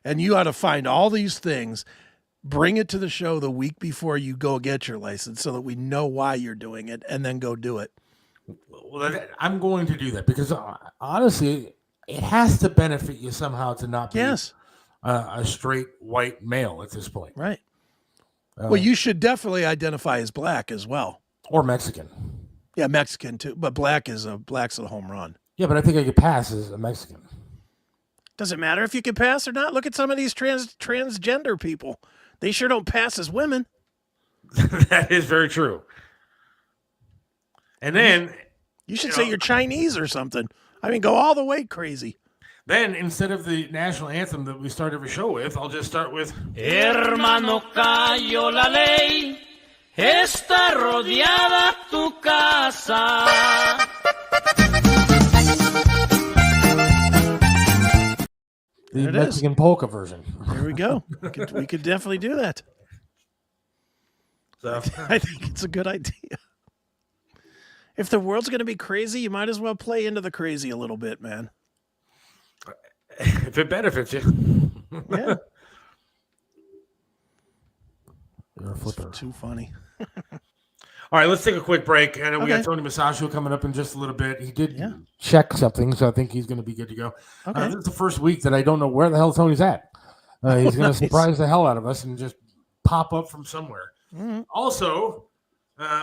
And you ought to find all these things, bring it to the show the week before you go get your license so that we know why you're doing it, and then go do it. Well, I'm going to do that because honestly, it has to benefit you somehow to not be a straight white male at this point. Right. Well, you should definitely identify as black as well. Or Mexican. Yeah, Mexican too. But black's a home run. Yeah, but I think I could pass as a Mexican. Doesn't matter if you can pass or not. Look at some of these transgender people. They sure don't pass as women. That is very true. And then you should say you're Chinese or something. I mean, go all the way crazy. Then instead of the national anthem that we start every show with, I'll just start with Hermano, cayó la ley. Está rodeada tu casa. The Mexican polka version. There we go. We could definitely do that. So I think it's a good idea. If the world's going to be crazy, you might as well play into the crazy a little bit, man. If it benefits you. Yeah. You're a flipper. Too funny. All right, let's take a quick break. And we got Tony Musachio coming up in just a little bit. He did check something, so I think he's going to be good to go. Okay. This is the first week that I don't know where the hell Tony's at. He's going to surprise the hell out of us and just pop up from somewhere. Mm-hmm. Also,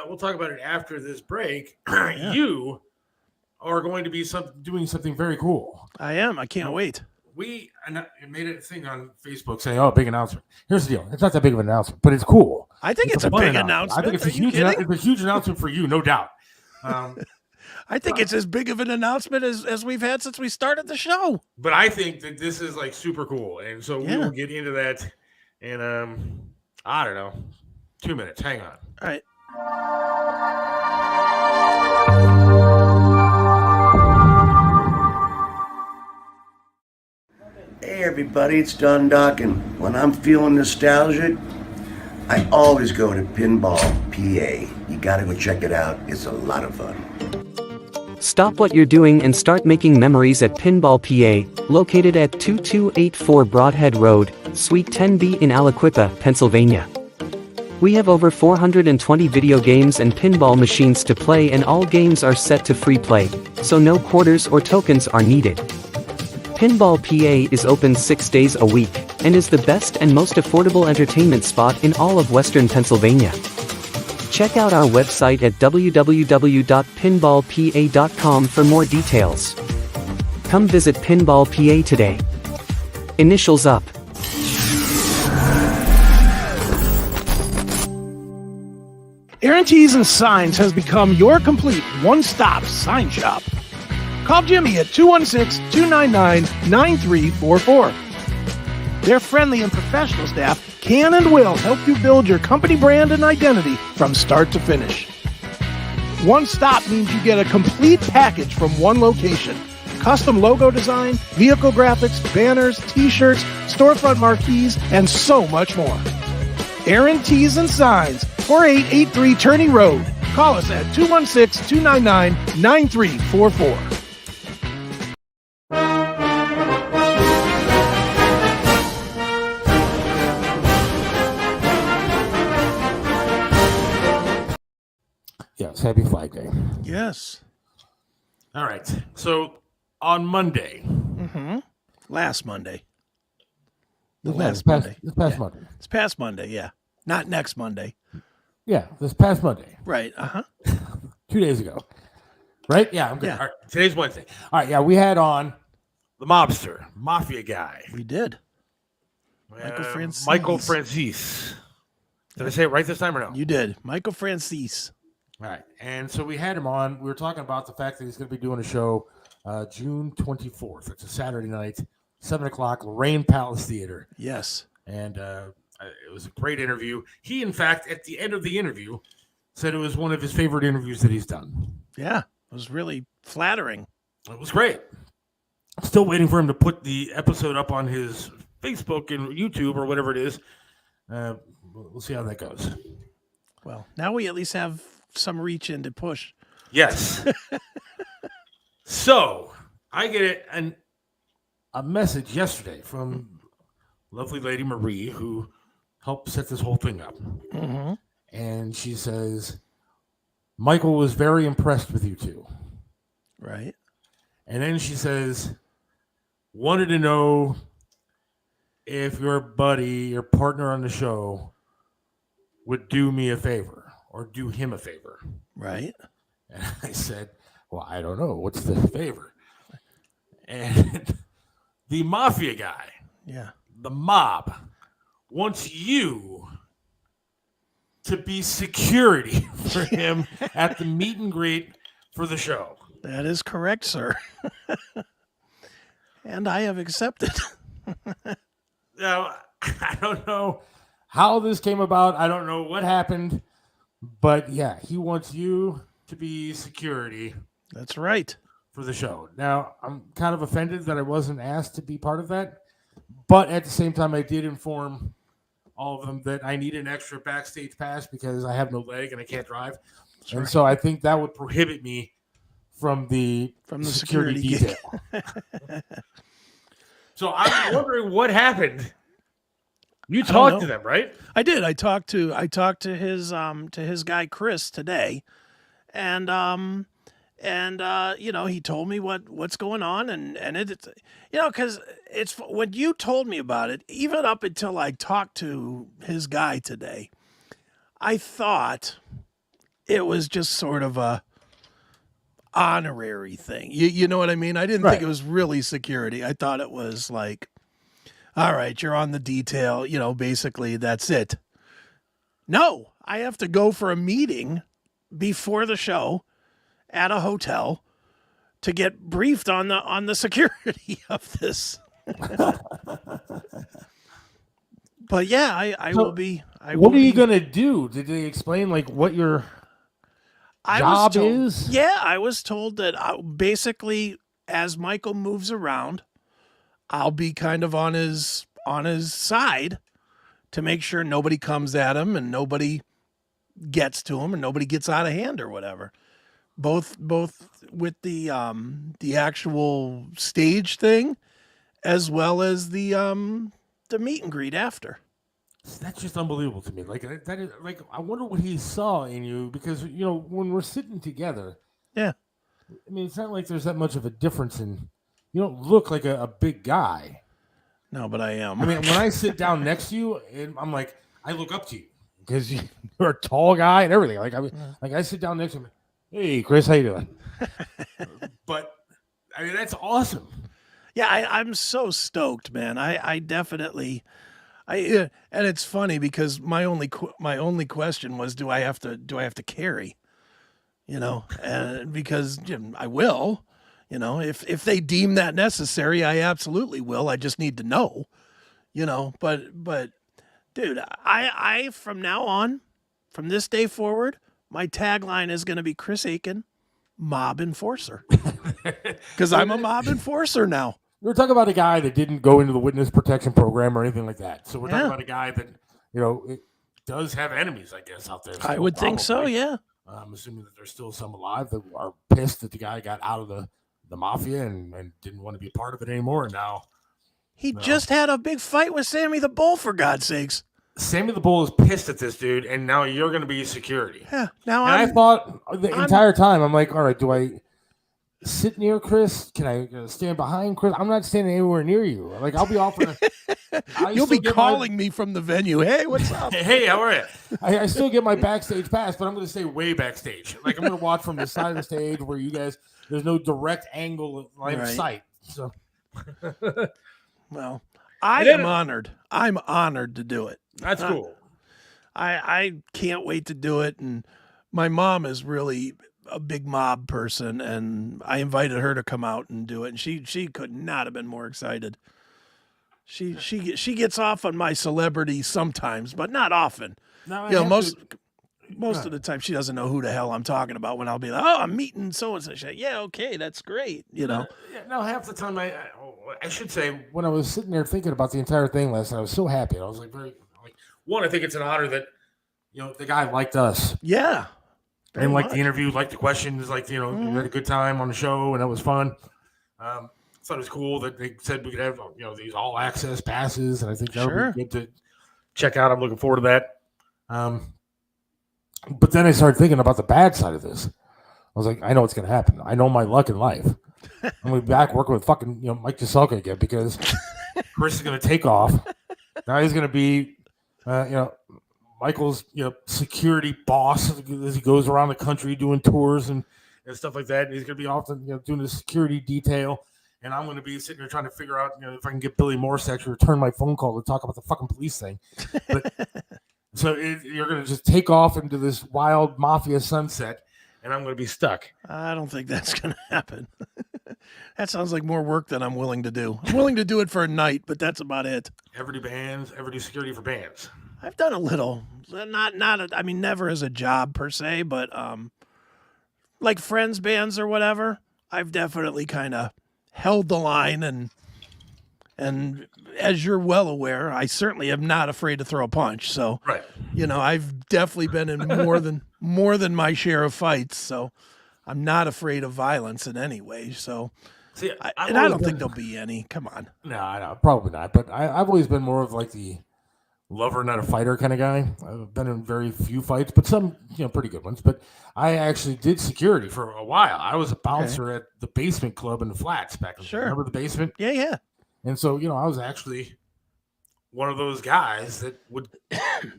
we'll talk about it after this break. You are going to be doing something very cool. I am. I can't wait. We made a thing on Facebook saying, "Oh, big announcement." Here's the deal: it's not that big of an announcement, but it's cool. I think it's a big announcement. I think it's a huge announcement for you, no doubt. I think it's as big of an announcement as we've had since we started the show. But I think that this is like super cool, and so we will get into that in I don't know, 2 minutes. Hang on. All right. Hey everybody, it's Don Dockin. When I'm feeling nostalgic, I always go to Pinball PA. You gotta go check it out. It's a lot of fun. Stop what you're doing and start making memories at Pinball PA, located at 2284 Broadhead Road, Suite 10B in Aliquippa, Pennsylvania. We have over 420 video games and pinball machines to play, and all games are set to free play, so no quarters or tokens are needed. Pinball PA is open 6 days a week. and is the best and most affordable entertainment spot in all of Western Pennsylvania. Check out our website at www.pinballpa.com for more details. Come visit Pinball PA today. Initials up. Aaron Tees and Signs has become your complete one-stop sign shop. Call Jimmy at 216-299-9344. Their friendly and professional staff can and will help you build your company brand and identity from start to finish. One stop means you get a complete package from one location. Custom logo design, vehicle graphics, banners, t-shirts, storefront marquees, and so much more. Aaron Tees and Signs, 4883 Turney Road. Call us at 216-299-9344. Yes, happy Flag Day. Yes. All right. So on Monday. Last Monday. This past Monday. It's past Monday, yeah. Not next Monday. Yeah, this past Monday. Right, 2 days ago. Right? Yeah, I'm good. Yeah. All right, today's Wednesday. All right, yeah, we had on the mobster, mafia guy. We did. Michael Franzese. Michael Franzese. Did I say it right this time or no? You did. Michael Franzese. All right. And so we had him on. We were talking about the fact that he's going to be doing a show June 24th. It's a Saturday night, 7 o'clock, Lorraine Palace Theater. Yes. And it was a great interview. He, in fact, at the end of the interview, said it was one of his favorite interviews that he's done. Yeah. It was really flattering. It was great. Still waiting for him to put the episode up on his Facebook and YouTube or whatever it is. We'll see how that goes. Well, now we at least have some reach in to push. Yes. So I get a message yesterday from lovely lady Marie, who helped set this whole thing up. Mm-hmm. And she says, Michael was very impressed with you two. Right. And then she says, wanted to know if your buddy, your partner on the show, would do me a favor or do him a favor. Right. And I said, well, I don't know. What's the favor? And the mafia guy, the mob, wants you to be security for him at the meet and greet for the show. That is correct, sir. And I have accepted. Now, I don't know how this came about. I don't know what happened. But yeah, he wants you to be security. That's right. For the show. Now, I'm kind of offended that I wasn't asked to be part of that. But at the same time, I did inform all of them that I need an extra backstage pass because I have no leg and I can't drive. That's and right. so I think that would prohibit me from the security detail. So I'm wondering what happened. You talked to them, right? I did. I talked to his guy Chris today, and he told me what's going on, and it's because it's when you told me about it, even up until I talked to his guy today, I thought it was just sort of a honorary thing. You know what I mean? I didn't think it was really security. I thought it was like, all right, you're on the detail, basically that's it. No, I have to go for a meeting before the show at a hotel to get briefed on the security of this. But yeah, I will be. What are you going to do? Did they explain what your job is? Yeah, I was told that basically as Michael moves around, I'll be kind of on his side to make sure nobody comes at him and nobody gets to him and nobody gets out of hand or whatever. Both with the actual stage thing as well as the meet and greet after. That's just unbelievable to me. That is I wonder what he saw in you because when we're sitting together, yeah. I mean, it's not like there's that much of a difference in. You don't look like a big guy. No, but I am. I mean, when I sit down next to you, I'm like, I look up to you because you're a tall guy and everything. Like I sit down next to him. Hey, Chris, how you doing? But I mean, that's awesome. Yeah, I'm so stoked, man. I definitely, and it's funny because my only question was, do I have to carry? And because I will. If they deem that necessary, I absolutely will. I just need to know, but dude, I from now on, from this day forward, my tagline is going to be Chris Aiken, mob enforcer. Because I'm a mob enforcer now. We're talking about a guy that didn't go into the witness protection program or anything like that. So we're talking about a guy that, it does have enemies, I guess, out there. I would think so, yeah. I'm assuming that there's still some alive that are pissed that the guy got out of the mafia and didn't want to be a part of it anymore. And now he just had a big fight with Sammy the Bull, for God's sakes. Sammy the Bull is pissed at this dude, and now you're going to be security. Yeah. Now I thought the entire time, I'm like, all right, do I sit near Chris? Can I stand behind Chris? I'm not standing anywhere near you. Like, I'll be offering. You'll be calling me from the venue. Hey, what's up? Hey, how are you? I still get my backstage pass, but I'm going to stay way backstage. Like, I'm going to watch from the side of the stage where you guys, there's no direct angle line of sight. So, well, I am honored. I'm honored to do it. That's cool. I can't wait to do it. And my mom is really a big mob person, and I invited her to come out and do it. And she could not have been more excited. She gets off on my celebrity sometimes, but not often. No, most of the time she doesn't know who the hell I'm talking about when I'll be like, oh, I'm meeting so and so. She's like, yeah, okay, that's great. No, half the time I should say when I was sitting there thinking about the entire thing last night, I was so happy. I was like, one, I think it's an honor that the guy liked us. Yeah. And like the interview, like the questions, we had a good time on the show, and that was fun. Thought it was cool that they said we could have these all access passes, and I think that would be good to check out. I'm looking forward to that. But then I started thinking about the bad side of this. I was like, I know what's going to happen. I know my luck in life. I'm going to be back working with fucking Mike Jaselka again because Chris is going to take off. Now he's going to be Michael's security boss as he goes around the country doing tours and stuff like that. And he's going to be often doing the security detail. And I'm going to be sitting here trying to figure out, if I can get Billy Morse to actually return my phone call to talk about the fucking police thing. But, so you're going to just take off into this wild mafia sunset, and I'm going to be stuck. I don't think that's going to happen. That sounds like more work than I'm willing to do. I'm willing to do it for a night, but that's about it. Ever do bands? Ever do security for bands? I've done a little. Never as a job per se, but like friends bands or whatever. I've definitely kind of held the line, and as you're well aware, I certainly am not afraid to throw a punch. So, right. I've definitely been in more than my share of fights. So, I'm not afraid of violence in any way. So, see, I don't think there'll be any. Come on. No, probably not. But I've always been more of like the lover, not a fighter kind of guy. I've been in very few fights, but some, pretty good ones. But I actually did security for a while. I was a bouncer at the Basement Club in the Flats back in the day. Remember the Basement? Yeah. And so, I was actually one of those guys that would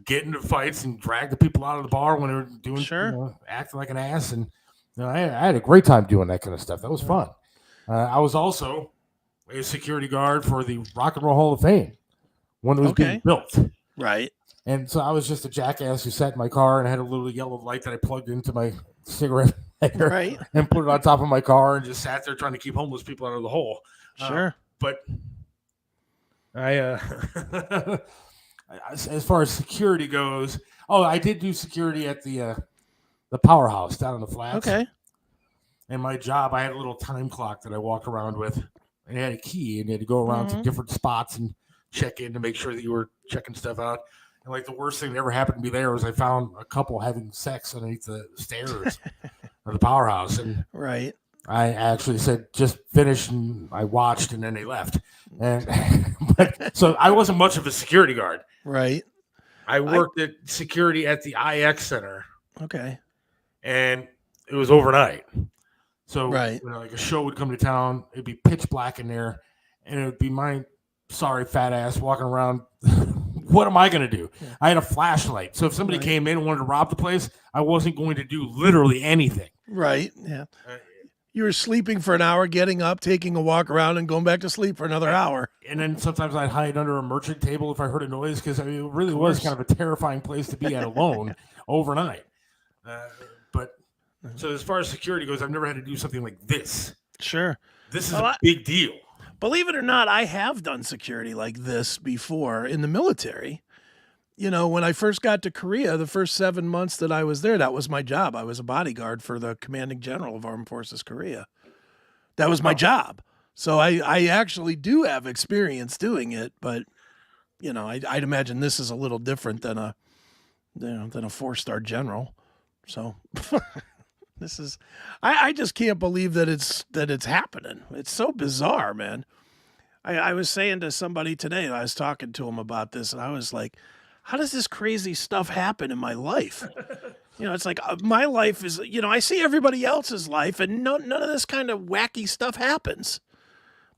get into fights and drag the people out of the bar when they were doing, acting like an ass. And I had a great time doing that kind of stuff. That was fun. I was also a security guard for the Rock and Roll Hall of Fame when it was being built. Right. And so I was just a jackass who sat in my car and had a little yellow light that I plugged into my cigarette lighter and put it on top of my car and just sat there trying to keep homeless people out of the hole. Sure. But I, as far as security goes, I did do security at the Powerhouse down in the Flats. Okay. And my job, I had a little time clock that I walked around with, and I had a key, and you had to go around to different spots and check in to make sure that you were checking stuff out. And like the worst thing that ever happened to me there was I found a couple having sex underneath the stairs of the Powerhouse. And right. I actually said, just finish, and I watched, and then they left. And so I wasn't much of a security guard. Right. I worked at security at the IX Center. Okay. And it was overnight. So right. like a show would come to town, it'd be pitch black in there, and it would be my sorry fat ass walking around. What am I going to do? I had a flashlight. So if somebody came in and wanted to rob the place, I wasn't going to do literally anything. Right. Yeah. You were sleeping for an hour, getting up, taking a walk around, and going back to sleep for another hour. And then sometimes I'd hide under a merchant table if I heard a noise, because it really was kind of a terrifying place to be at alone overnight. But so as far as security goes, I've never had to do something like this. Sure. This is a big deal. Believe it or not, I have done security like this before in the military. You know, when I first got to Korea, the first 7 months that I was there, that was my job. I was a bodyguard for the commanding general of Armed Forces Korea. That was my job. So I actually do have experience doing it, but, you know, I'd imagine this is a little different than a 4-star general. So this is, I just can't believe that it's happening. It's so bizarre, man. I was saying to somebody today, I was talking to him about this, and I was like, how does this crazy stuff happen in my life? You know, it's like my life is, you know, I see everybody else's life, and none of this kind of wacky stuff happens.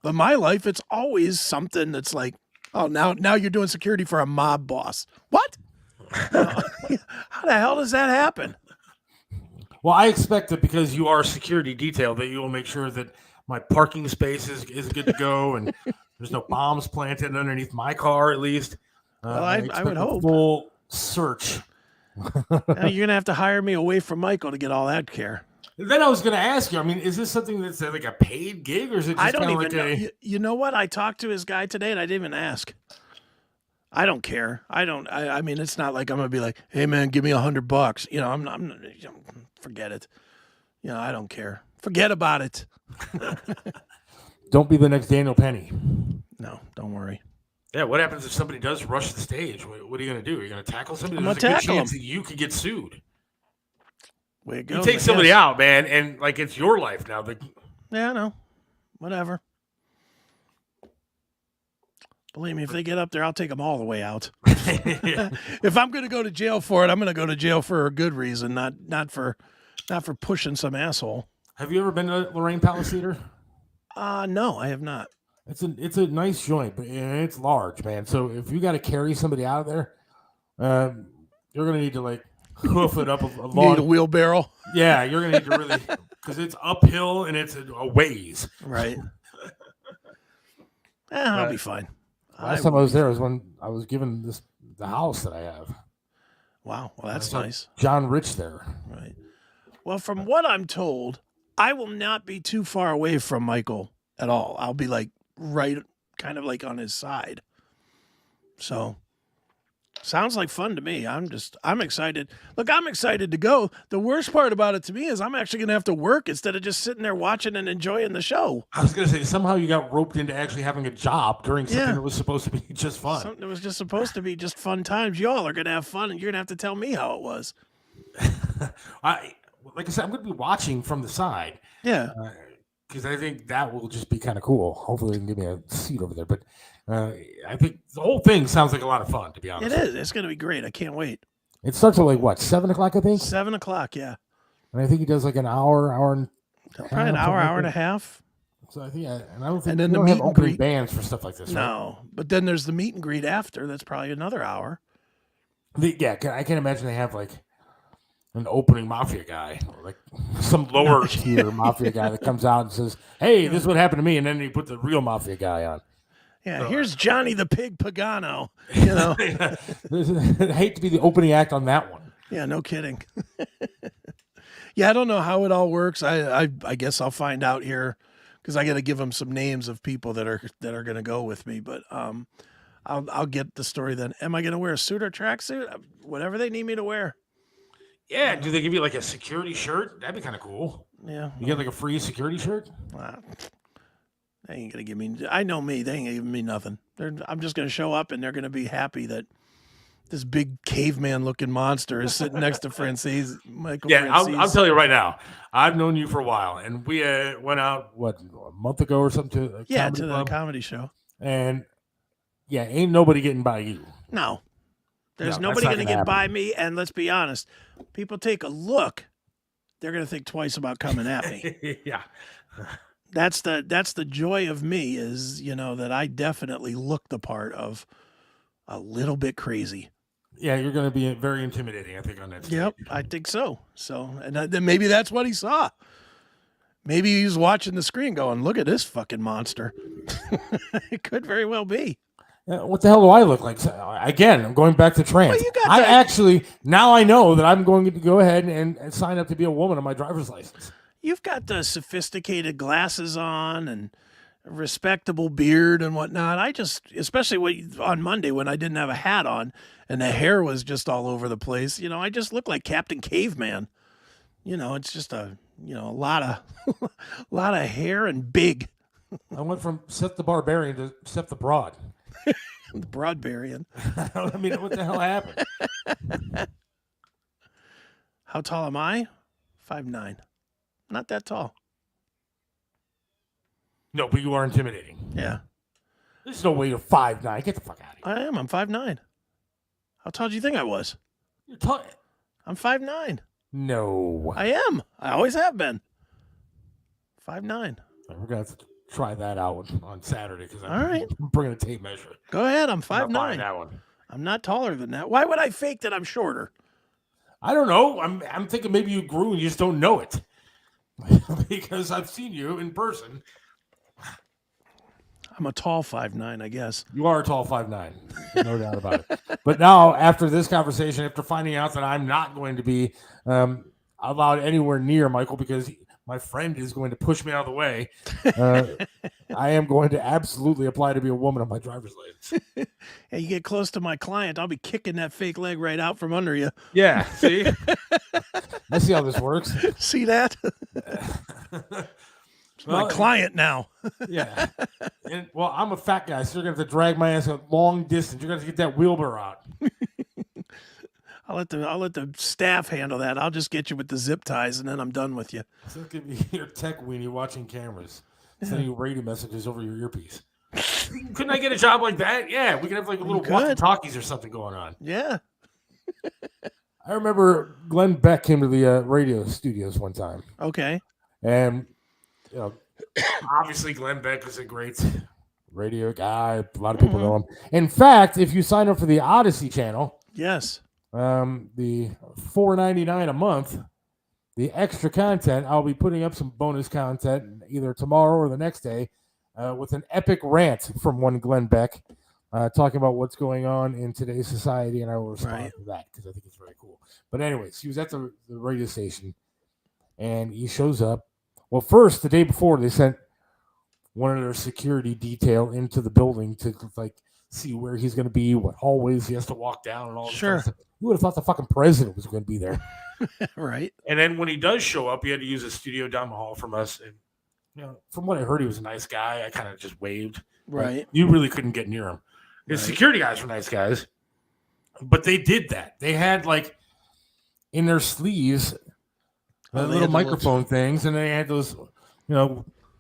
But my life, it's always something that's like, oh, now you're doing security for a mob boss. What? How the hell does that happen? Well, I expect that because you are security detail that you will make sure that my parking space is good to go, and there's no bombs planted underneath my car, at least. Well, I would hope. Full search. Now you're going to have to hire me away from Michael to get all that care. Then I was going to ask you, I mean, is this something that's like a paid gig, or is it just I don't even like know. You know what? I talked to his guy today, and I didn't even ask. I don't care. I mean, it's not like I'm going to be like, hey, man, give me $100. You know, I'm forget it. You know, I don't care. Forget about it. Don't be the next Daniel Penny. No, don't worry. Yeah, what happens if somebody does rush the stage? What are you going to do? Are you going to tackle somebody? I'm There's gonna a good tackle chance him. that you could get sued. Way it You goes, take I somebody guess. out, man, and like it's your life now. Yeah, I know. Whatever. Believe me, if they get up there, I'll take them all the way out. If I'm going to go to jail for it, I'm going to go to jail for a good reason, not for pushing some asshole. Have you ever been to Lorraine Palace Theater? No, I have not. It's a nice joint, but it's large, man. So if you got to carry somebody out of there, you're gonna need to like hoof it up a long. You need a wheelbarrow. Yeah, you're gonna need to really, because it's uphill and it's a ways. Right. I'll be fine. Last time I was there was when I was given the house that I have. Wow, well that's I saw nice. John Rich there. Right. Well, from what I'm told, I will not be too far away from Michael at all. I'll be like right, kind of like on his side. So, sounds like fun to me. I'm excited. Look, I'm excited to go. The worst part about it to me is I'm actually going to have to work instead of just sitting there watching and enjoying the show. I was going to say, somehow you got roped into actually having a job during something that was supposed to be just fun. Something that was just supposed to be just fun times. Y'all are going to have fun, and you're going to have to tell me how it was. Like I said, I'm going to be watching from the side. Yeah. Because I think that will just be kind of cool. Hopefully they can give me a seat over there. But I think the whole thing sounds like a lot of fun, to be honest. It is. It's going to be great. I can't wait. It starts at like, what, 7 o'clock, I think? 7 o'clock, yeah. And I think he does like an hour and probably an hour and a half. So I think, and I don't think and then we the don't meet have and opening greet bands for stuff like this. No, but then there's the meet and greet after. That's probably another hour. Yeah, I can't imagine they have like an opening mafia guy, or like some lower tier mafia guy that comes out and says, "Hey, this is what happened to me," and then you put the real mafia guy on. Yeah, so, here's Johnny the Pig Pagano. You know, I hate to be the opening act on that one. Yeah, no kidding. Yeah, I don't know how it all works. I guess I'll find out here because I got to give them some names of people that are going to go with me. But I'll get the story then. Am I going to wear a suit or tracksuit? Whatever they need me to wear. Yeah, do they give you like a security shirt? That'd be kind of cool. Yeah. You get like a free security shirt? They ain't going to give me, I know me, they ain't giving me nothing. I'm just going to show up and they're going to be happy that this big caveman looking monster is sitting next to Franzese, Michael Franzese. I'll tell you right now, I've known you for a while and we went out, a month ago or something to the comedy show. And yeah, ain't nobody getting by you. No. There's nobody going to get by me, and let's be honest, people take a look, they're going to think twice about coming at me. Yeah. That's the joy of me is, that I definitely look the part of a little bit crazy. Yeah, you're going to be very intimidating, I think, on that stage. Yep, I think so. So, and then maybe that's what he saw. Maybe he was watching the screen going, look at this fucking monster. It could very well be. What the hell do I look like? Again, I'm going back to trans. Now I know that I'm going to go ahead and sign up to be a woman on my driver's license. You've got the sophisticated glasses on and a respectable beard and whatnot. Especially on Monday when I didn't have a hat on and the hair was just all over the place, I just look like Captain Caveman. It's just a lot of hair and big. I went from Seth the Barbarian to Seth the Broad. The Broadbarian. I mean, what the hell happened? How tall am I? 5'9". Not that tall. No, but you are intimidating. Yeah. There's no way you're 5'9". Get the fuck out of here. I am. I'm 5'9". How tall do you think I was? You're tall. I'm 5'9". No. I am. I always have been. 5'9". We're going to have to try that out on Saturday because I'm bringing a tape measure. Go ahead. I'm 5'9". That one. I'm not taller than that. Why would I fake that I'm shorter? I don't know. I'm thinking maybe you grew and you just don't know it. Because I've seen you in person. I'm a tall 5'9", I guess. You are a tall 5'9", no doubt about it. But now, after this conversation, after finding out that I'm not going to be allowed anywhere near Michael because my friend is going to push me out of the way, I am going to absolutely apply to be a woman on my driver's license. Hey, you get close to my client, I'll be kicking that fake leg right out from under you. Yeah, see? I see how this works. See that? My client now. Yeah. And, I'm a fat guy, so you're going to have to drag my ass a long distance. You're going to have to get that wheelbarrow out. I'll let the staff handle that. I'll just get you with the zip ties, and then I'm done with you. So give me your tech weenie watching cameras, sending you radio messages over your earpiece. Couldn't I get a job like that? Yeah, we could have like a little walkie-talkies or something going on. Yeah. I remember Glenn Beck came to the radio studios one time. Okay. And obviously Glenn Beck is a great radio guy. A lot of people know him. In fact, if you sign up for the Odyssey channel, yes, the $4.99 a month, the extra content, I'll be putting up some bonus content either tomorrow or the next day with an epic rant from one Glenn Beck talking about what's going on in today's society, and I will respond to that because I think it's very cool. But anyways, he was at the radio station, and he shows up. Well, first, the day before, they sent one of their security detail into the building to see where he's going to be, what hallways he has to walk down, and all this stuff. You would have thought the fucking president was going to be there. Right. And then when he does show up, he had to use a studio down the hall from us. And from what I heard, he was a nice guy. I kind of just waved. Right. You really couldn't get near him. The security guys were nice guys, but they did that. They had in their sleeves little microphone things, and they had those,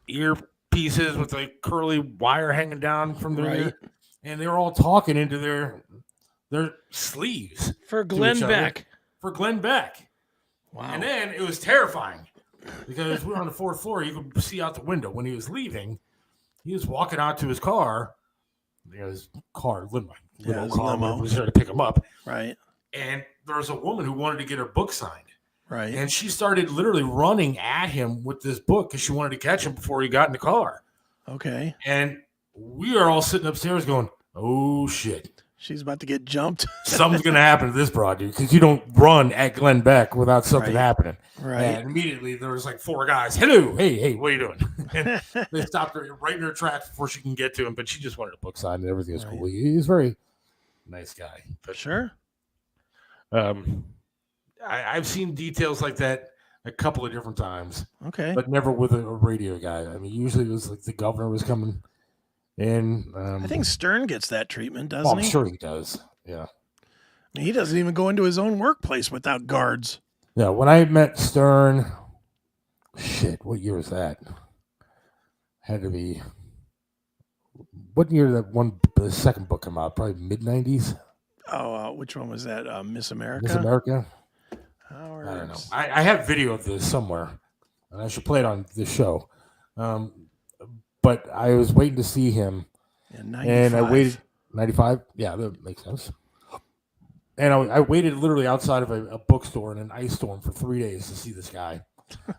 ear pieces with curly wire hanging down from their ear, and they were all talking into their sleeves for Glenn Beck. For Glenn Beck. Wow. And then it was terrifying because we were on the fourth floor. You could see out the window when he was leaving. He was walking out to his car. His car, limo was there to pick him up. Right. And there was a woman who wanted to get her book signed. Right. And she started literally running at him with this book because she wanted to catch him before he got in the car. Okay. And we are all sitting upstairs going, oh, shit. She's about to get jumped. Something's going to happen to this broad, dude, because you don't run at Glenn Beck without something happening. Right. And immediately there was 4 guys. Hello. Hey, what are you doing? And they stopped her right in her tracks before she can get to him, but she just wanted a book signed and everything was cool. He's a very nice guy. But sure. I've seen details like that a couple of different times. Okay. But never with a radio guy. I mean, usually it was the governor was coming in. I think Stern gets that treatment, doesn't he? I'm sure he does. Yeah. He doesn't even go into his own workplace without guards. Yeah, when I met Stern, what year was that? Had to be, what year did the second book come out? Probably mid-90s? Oh, which one was that? Miss America? Miss America? I don't know. I have video of this somewhere, and I should play it on this show. But I was waiting to see him. Yeah, and I waited 95. Yeah, that makes sense. And I waited literally outside of a bookstore in an ice storm for 3 days to see this guy.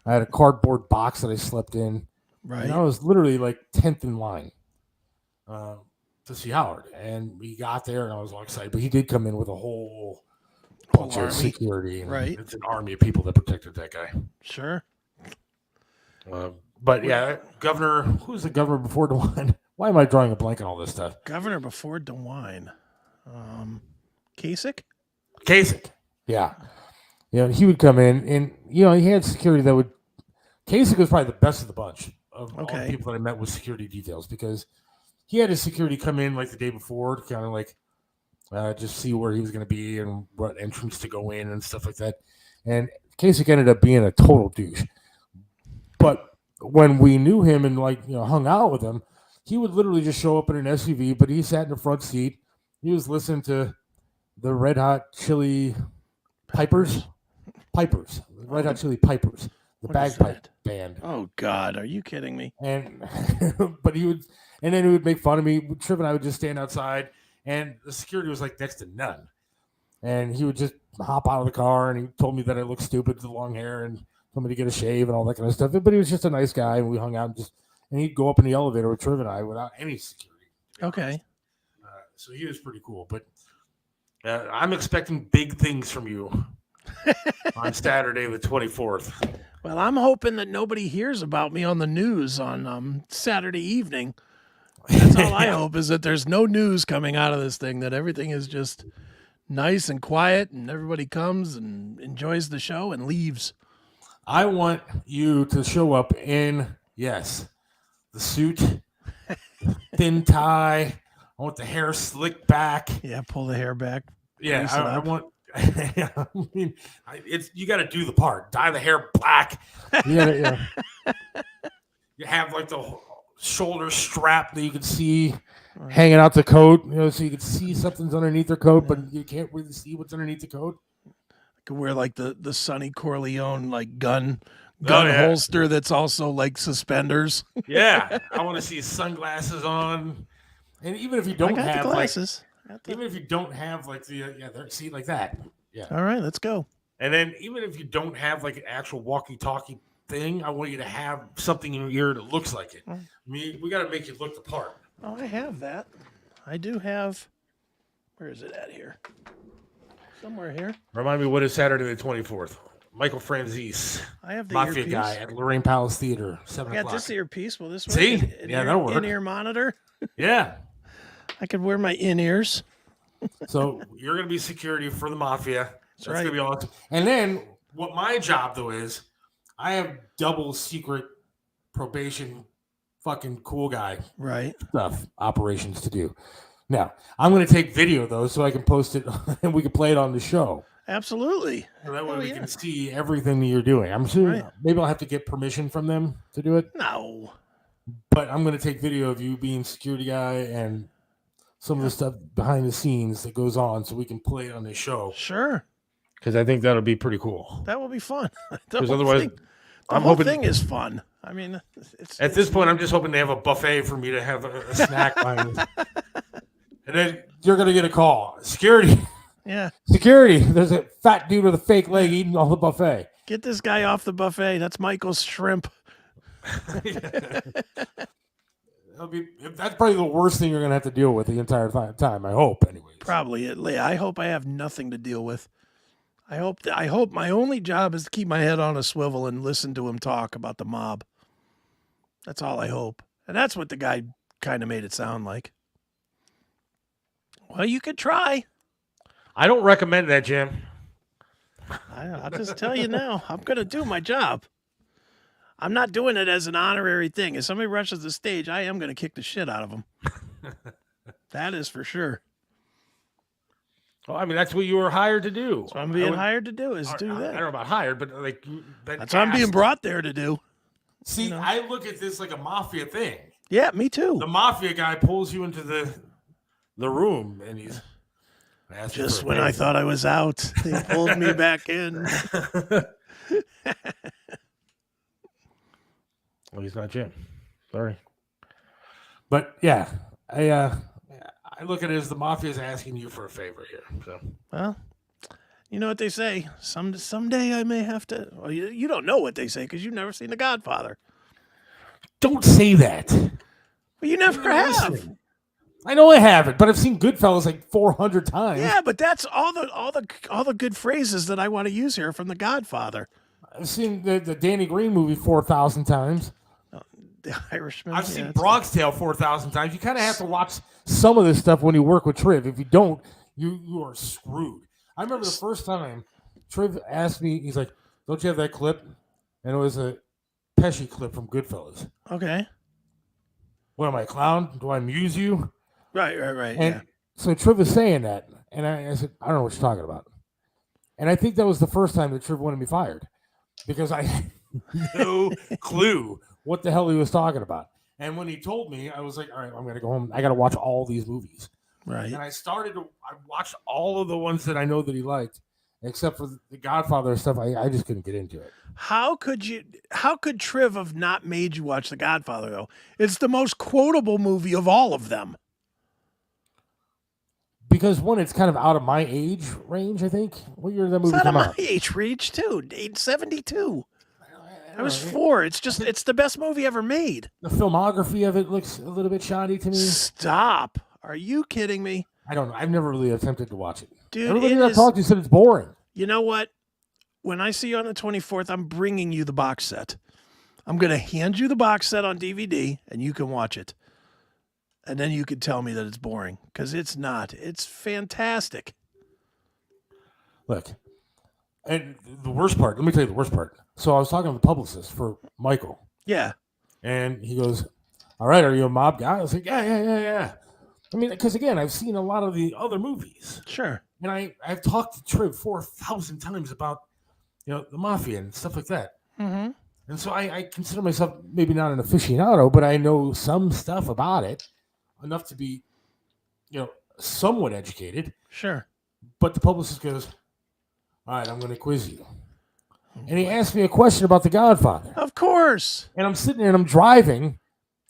I had a cardboard box that I slept in. Right. And I was literally like 10th in line to see Howard. And we got there and I was all excited. But he did come in with a whole bunch of security. And right. It's an army of people that protected that guy. Sure. But yeah, Governor, who's the governor before DeWine? Why am I drawing a blank on all this stuff? Governor before DeWine. Kasich? Kasich. Yeah. He would come in and, he had security that would. Kasich was probably the best of the bunch of all the people that I met with security details because he had his security come in like the day before to kind of like just see where he was going to be and what entrance to go in and stuff like that. And Kasich ended up being a total douche. But when we knew him and hung out with him, he would literally just show up in an SUV, but he sat in the front seat. He was listening to the Red Hot Chili Pipers. Red Hot Chili Pipers. The bagpipe band. Oh God, are you kidding me? And but then he would make fun of me. Tripp and I would just stand outside, and the security was like next to none. And he would just hop out of the car, and he told me that I looked stupid with the long hair, and told me to get a shave and all that kind of stuff. But he was just a nice guy, and we hung out and he'd go up in the elevator with Tripp and I without any security. Okay. So he was pretty cool. But I'm expecting big things from you on Saturday the 24th. Well, I'm hoping that nobody hears about me on the news on Saturday evening. That's all I hope is that there's no news coming out of this thing, that everything is just nice and quiet and everybody comes and enjoys the show and leaves. I want you to show up in, the suit, thin tie. I want the hair slicked back. Yeah, pull the hair back. Yeah, I want... I mean, you got to do the part. Dye the hair black. You have like the shoulder strap that you can see hanging out the coat. So you can see something's underneath their coat, but you can't really see what's underneath the coat. I could wear like the Sonny Corleone like gun holster that's also like suspenders. Yeah, I want to see sunglasses on, and even if you don't have glasses. Even if you don't have like the see like that. Yeah. All right, let's go. And then even if you don't have like an actual walkie-talkie thing, I want you to have something in your ear that looks like it. I mean, we got to make you look the part. Oh, I have that. I do have. Where is it at here? Somewhere here. Remind me, what is Saturday the 24th? Michael Franzese. I have the Mafia earpiece. guy at Lorraine Palace Theater. 7 I got o'clock. this earpiece. Will this work? See? That'll work. In-ear monitor. Yeah. I could wear my in-ears. So you're going to be security for the Mafia. That's right. going to be awesome. And then what my job, though, is I have double secret probation fucking cool guy stuff, operations to do. Now, I'm going to take video, though, so I can post it and we can play it on the show. Absolutely. So that way we can see everything that you're doing. I'm sure maybe I'll have to get permission from them to do it. No. But I'm going to take video of you being security guy and some of the stuff behind the scenes that goes on so we can play it on the show. Sure. Because I think that'll be pretty cool. That will be fun. Because otherwise, the whole thing is fun. I mean, at this point, I'm just hoping they have a buffet for me to have a snack behind. And then you're going to get a call. Security. Yeah. Security. There's a fat dude with a fake leg eating all the buffet. Get this guy off the buffet. That's Michael's shrimp. That's probably the worst thing you're going to have to deal with the entire time, I hope, anyways. Probably. I hope I have nothing to deal with. I hope my only job is to keep my head on a swivel and listen to him talk about the mob. That's all I hope. And that's what the guy kind of made it sound like. Well, you could try. I don't recommend that, Jim. I'll just tell you now. I'm going to do my job. I'm not doing it as an honorary thing. If somebody rushes the stage, I am going to kick the shit out of them. That is for sure. Well, I mean, that's what you were hired to do. That's what I'm being hired to do is do that. I don't know about hired, but like that's what I'm being brought there to do. See, I look at this like a mafia thing. Yeah, me too. The mafia guy pulls you into the room, and he's just when I thought I was out, they pulled me back in. Well, he's not Jim. Sorry. But yeah, I look at it as the mafia is asking you for a favor here. So Well, you know what they say. Someday I may have to. Well, you don't know what they say because you've never seen The Godfather. don't say that. Well, you never have. I know I haven't, but I've seen Goodfellas like 400 times. Yeah, but that's all the good phrases that I want to use here from The Godfather. I've seen the Danny Green movie 4,000 times. The Irishman. I've seen Bronx Tale 4,000 times. You kind of have to watch some of this stuff when you work with Triv. If you don't, you are screwed. I remember the first time Triv asked me, he's like, "Don't you have that clip?" And it was a Pesci clip from Goodfellas. Okay. What am I, a clown? Do I amuse you? Right. And Yeah. so Triv was saying that, and I said, "I don't know what you're talking about." And I think that was the first time that Triv wanted me fired because I had no clue what the hell he was talking about. And when he told me, I was like, all right, I'm going to go home. I got to watch all these movies. Right. And I watched all of the ones that I know that he liked, except for the Godfather stuff. I just couldn't get into it. How could Triv have not made you watch The Godfather, though? It's the most quotable movie of all of them. Because one, it's kind of out of my age range, I think. What year did that movie It's out come of out? my age range, too. 872. I was 4. It's the best movie ever made. The filmography of it looks a little bit shoddy to me. Stop. Are you kidding me? I don't know. I've never really attempted to watch it. Dude, Everybody that I talked to said it's boring. You know what? When I see you on the 24th, I'm bringing you the box set. I'm going to hand you the box set on DVD, and you can watch it. And then you could tell me that it's boring, because it's not. It's fantastic. Look, and the worst part, let me tell you the worst part. So I was talking to the publicist for Michael. Yeah. And he goes, "All right, are you a mob guy?" I was like, yeah. I mean, because again, I've seen a lot of the other movies. Sure. And I've talked to Triv 4,000 times about, the mafia and stuff like that. Mm-hmm. And so I consider myself maybe not an aficionado, but I know some stuff about it, enough to be, somewhat educated. Sure. But the publicist goes, "All right, I'm going to quiz you." And he asked me a question about The Godfather. Of course. And I'm sitting there and I'm driving,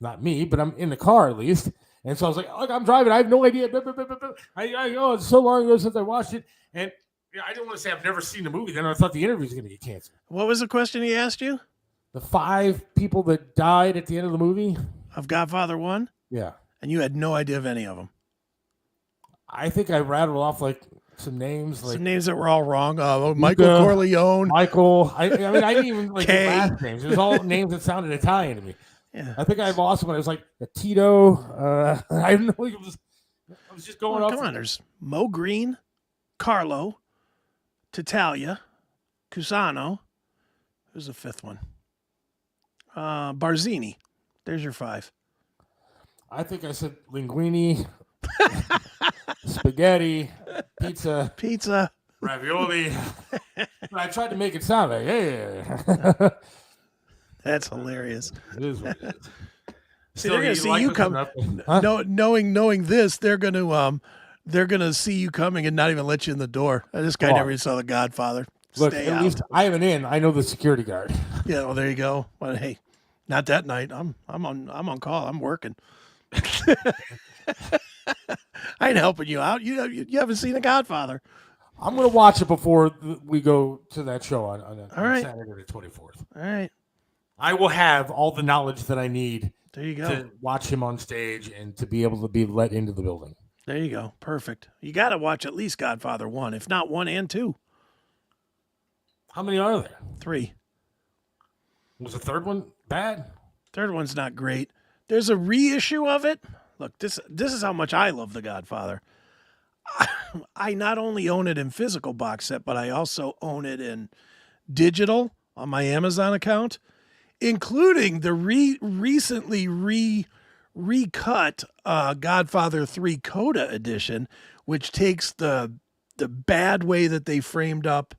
not me, but I'm in the car at least. And so I was like, "Look, I'm driving. I have no idea. It's so long ago since I watched it." And I didn't want to say I've never seen the movie. Then I thought the interview was going to get canceled. What was the question he asked you? The 5 people that died at the end of the movie. Of Godfather 1? Yeah. And you had no idea of any of them. I think I rattled off some names. Some names that were all wrong. Michael Corleone. Michael. I mean, I didn't even the Kay. last names. It was all names that sounded Italian to me. Yeah. I think I lost when I was like a Tito. I didn't know. I was just going off. Come on, there's Mo Green, Carlo, Titalia, Cusano. Who's the 5th one? Barzini. There's your 5. I think I said linguine, spaghetti, pizza, ravioli. I tried to make it sound like, hey. That's hilarious. It is what it is. See, they're gonna see you come. Knowing this, they're gonna see you coming and not even let you in the door. This guy never even saw The Godfather. Look, Stay at out. least I have an in. I know the security guard. Yeah, well, there you go. Well, hey, not that night. I'm on call. I'm working. I ain't helping you out. You haven't seen The Godfather. I'm gonna watch it before we go to that show on right. Saturday the 24th. All right. I will have all the knowledge that I need. There you go. To watch him on stage and to be able to be let into the building. There you go. Perfect. You got to watch at least Godfather 1, if not 1 and 2. How many are there? 3. Was the 3rd one bad? 3rd one's not great. There's a reissue of it. Look, this is how much I love The Godfather. I not only own it in physical box set, but I also own it in digital on my Amazon account, including the recently recut Godfather 3 Coda edition, which takes the bad way that they framed up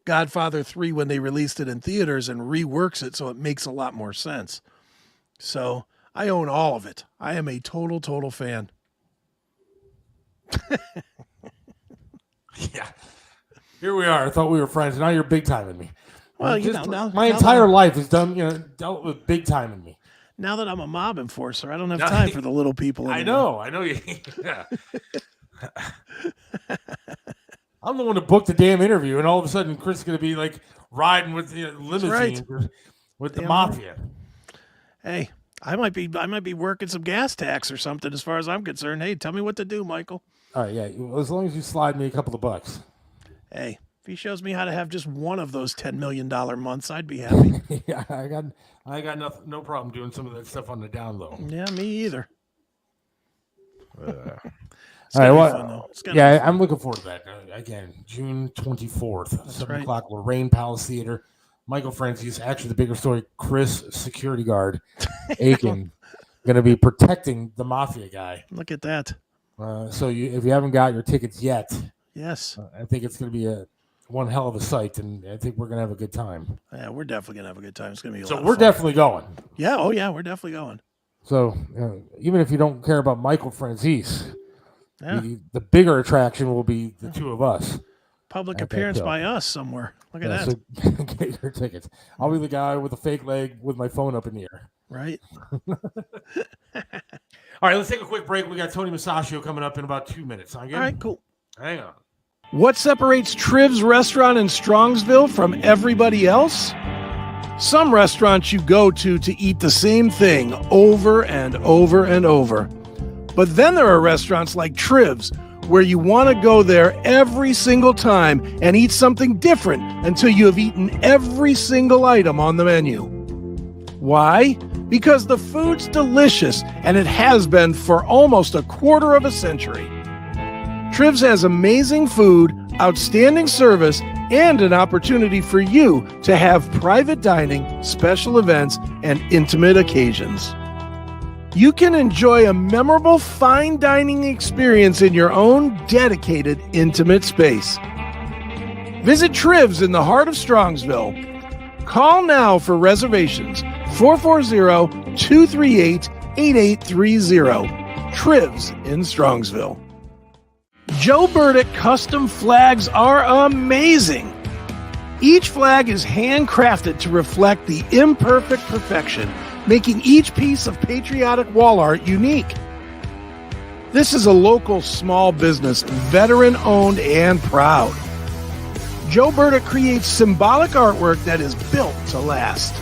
Godfather 3 when they released it in theaters and reworks it so it makes a lot more sense. So I own all of it. I am a total fan. Yeah. Here we are. I thought we were friends. Now you're big timing me. Well, my entire life is done. Dealt with big time in me. Now that I'm a mob enforcer, I don't have time for the little people anymore. I know you. Yeah. I'm the one who booked the damn interview, and all of a sudden, Chris is going to be like riding with the limousine with the mafia. Hey, I might be working some gas tax or something. As far as I'm concerned, hey, tell me what to do, Michael. All right, yeah. As long as you slide me a couple of bucks. Hey, if he shows me how to have just one of those $10 million months, I'd be happy. Yeah, I got no problem doing some of that stuff on the down low. Yeah, me either. All right, well, yeah, I'm looking forward to that. Again, June 24th, 7 o'clock, Lorraine Palace Theater. Michael Franzese, actually the bigger story, Chris, security guard, Aiken, going to be protecting the mafia guy. Look at that. So if you haven't got your tickets yet, yes, I think it's going to be one hell of a sight, and I think we're going to have a good time. Yeah, we're definitely going to have a good time. It's going to be a lot So of we're fun. definitely going. Yeah, oh yeah, we're definitely going. So even if you don't care about Michael Franzese, yeah. the bigger attraction will be the two of us. Public appearance by us somewhere. Look at that. So get your tickets. I'll be the guy with a fake leg with my phone up in the air. Right. All right, let's take a quick break. We got Tony Musachio coming up in about 2 minutes. All right, cool. Hang on. What separates Triv's restaurant in Strongsville from everybody else? Some restaurants you go to eat the same thing over and over and over. But then there are restaurants like Triv's, where you want to go there every single time and eat something different until you have eaten every single item on the menu. Why? Because the food's delicious, and it has been for almost a quarter of a century. Triv's has amazing food, outstanding service, and an opportunity for you to have private dining, special events, and intimate occasions. You can enjoy a memorable fine dining experience in your own dedicated, intimate space. Visit Triv's in the heart of Strongsville. Call now for reservations, 440-238-8830. Triv's in Strongsville. Joe Burdick custom flags are amazing. Each flag is handcrafted to reflect the imperfect perfection, making each piece of patriotic wall art unique. This is a local small business, veteran-owned and proud. Joe Burdick creates symbolic artwork that is built to last.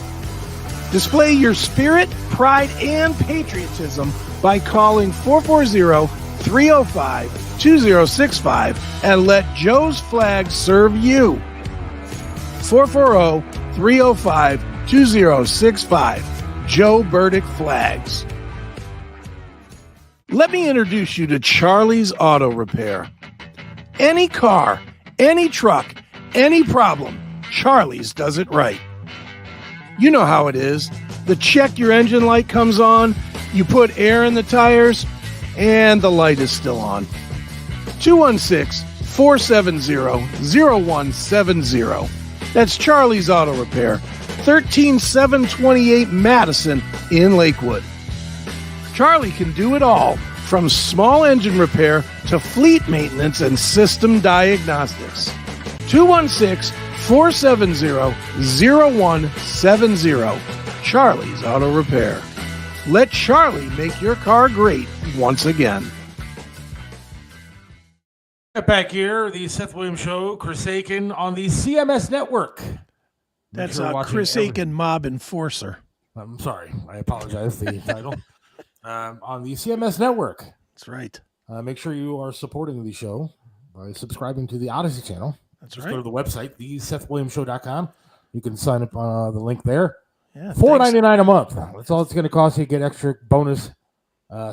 Display your spirit, pride, and patriotism by calling 440-305-2065 and let Joe's flag serve you. 440-305-2065. Joe Burdick Flags. Let me introduce you to Charlie's Auto Repair. Any car, any truck, any problem, Charlie's does it right. You know how it is. The check your engine light comes on, you put air in the tires, and the light is still on. 216-470-0170. That's Charlie's Auto Repair, 13728 Madison in Lakewood. Charlie can do it all, from small engine repair to fleet maintenance and system diagnostics. 216-470-0170. Charlie's Auto Repair. Let Charlie make your car great once again. Back here, the Seth Williams Show, Chris Aiken on the CMS Network. That's Chris Aiken, Mob Enforcer. I'm sorry. I apologize, the title. On the CMS Network. That's right. Make sure you are supporting the show by subscribing to the Odyssey channel. That's Just right. go to the website, thesethwilliamsshow.com. You can sign up on the link there. Yeah, $4.99 a month. That's all it's going to cost you to get extra bonus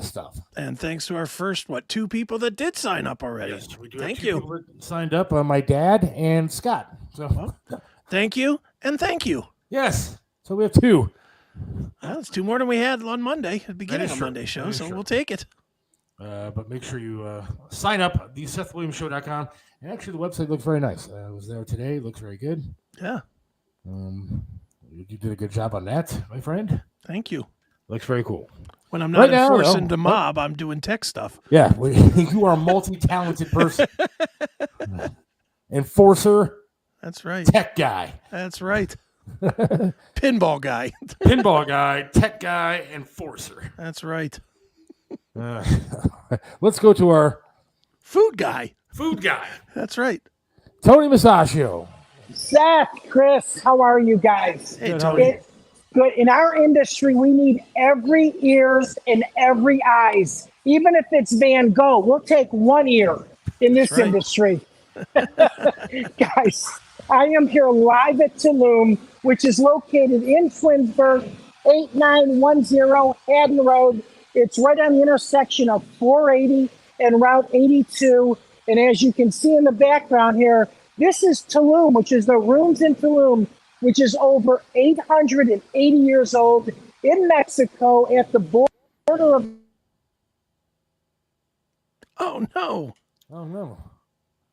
stuff. And thanks to our first, 2 people that did sign up already. Yes, we do. Thank you. Signed up, my dad and Scott. So, thank you and thank you. Yes. So we have 2. Well, it's 2 more than we had on Monday, at the beginning of Monday's show, so we'll take it. But make sure you sign up, thesethwilliamsshow.com. And actually, the website looks very nice. I was there today. It looks very good. Yeah. You did a good job on that, my friend. Thank you. Looks very cool. When I'm not enforcing the mob, I'm doing tech stuff. Yeah, you are a multi-talented person. Enforcer. That's right. Tech guy. That's right. Pinball guy. Pinball guy, tech guy, enforcer. That's right. Let's go to our food guy. Food guy. That's right. Tony Musachio. Seth, Chris, how are you guys? Hey, Tony. Good. In our industry, we need every ears and every eyes. Even if it's Van Gogh, we'll take one ear in this industry. Guys, I am here live at Tulum, which is located in Twinsburg, 8910 Haddon Road. It's right on the intersection of 480 and Route 82. And as you can see in the background here, this is Tulum, which is the rooms in Tulum, which is over 880 years old in Mexico at the border of... Oh, no. Oh, no.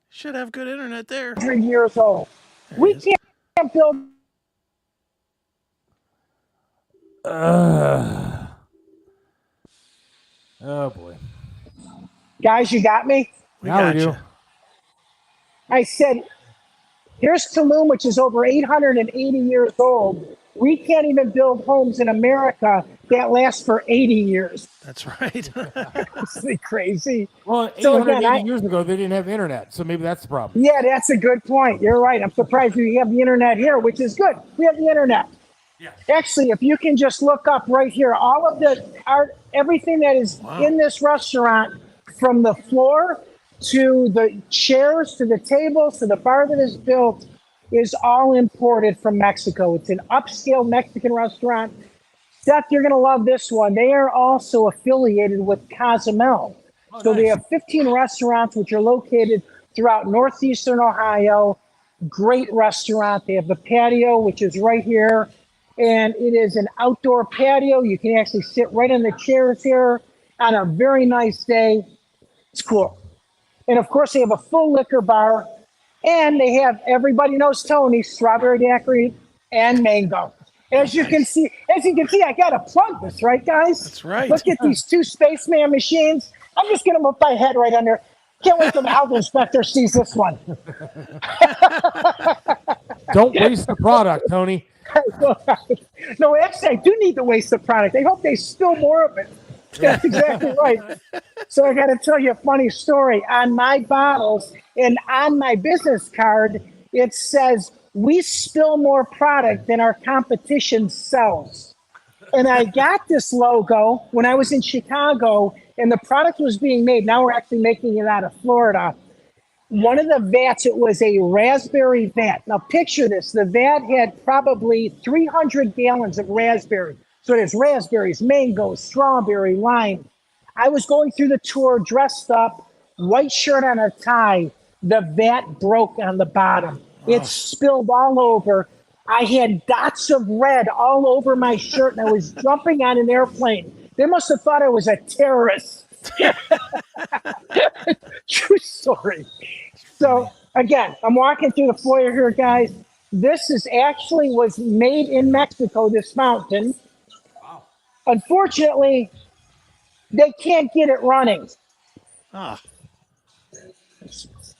Should have good internet there. 100 years old. We can't build... Oh, boy. Guys, you got me? Now we do. I said, here's Tulum, which is over 880 years old. We can't even build homes in America that last for 80 years. That's right. Isn't it crazy? Well, So 880 again, years ago, they didn't have internet, so maybe that's the problem. Yeah, that's a good point. You're right. I'm surprised we have the internet here, which is good. We have the internet. Yeah. Actually, if you can just look up right here, all of the art, everything that is in this restaurant, from the floor to the chairs to the tables to the bar that is built, is all imported from Mexico. It's an upscale Mexican restaurant. Seth, you're going to love this one. They are also affiliated with Cozumel. So they have 15 restaurants which are located throughout northeastern Ohio. Great restaurant. They have the patio, which is right here. And it is an outdoor patio. You can actually sit right in the chairs here on a very nice day. It's cool. And of course, they have a full liquor bar. And they have, everybody knows Tony, strawberry daiquiri and mango. As you can see, I got to plug this, right, guys? That's right. Look at these two spaceman machines. I'm just going to put my head right under. Can't wait till the health inspector sees this one. Don't waste the product, Tony. No, actually, I do need to waste the product. I hope they spill more of it. That's exactly right. So I got to tell you a funny story. On my bottles and on my business card, it says, we spill more product than our competition sells. And I got this logo when I was in Chicago and the product was being made. Now we're actually making it out of Florida. One of the vats, it was a raspberry vat. Now picture this. The vat had probably 300 gallons of raspberry. So there's raspberries, mango, strawberry, lime. I was going through the tour dressed up, white shirt on a tie. The vat broke on the bottom. It spilled all over. I had dots of red all over my shirt, and I was jumping on an airplane. They must have thought I was a terrorist. True story. So again, I'm walking through the foyer here, guys. This is actually was made in Mexico, this fountain. Wow. Unfortunately, they can't get it running.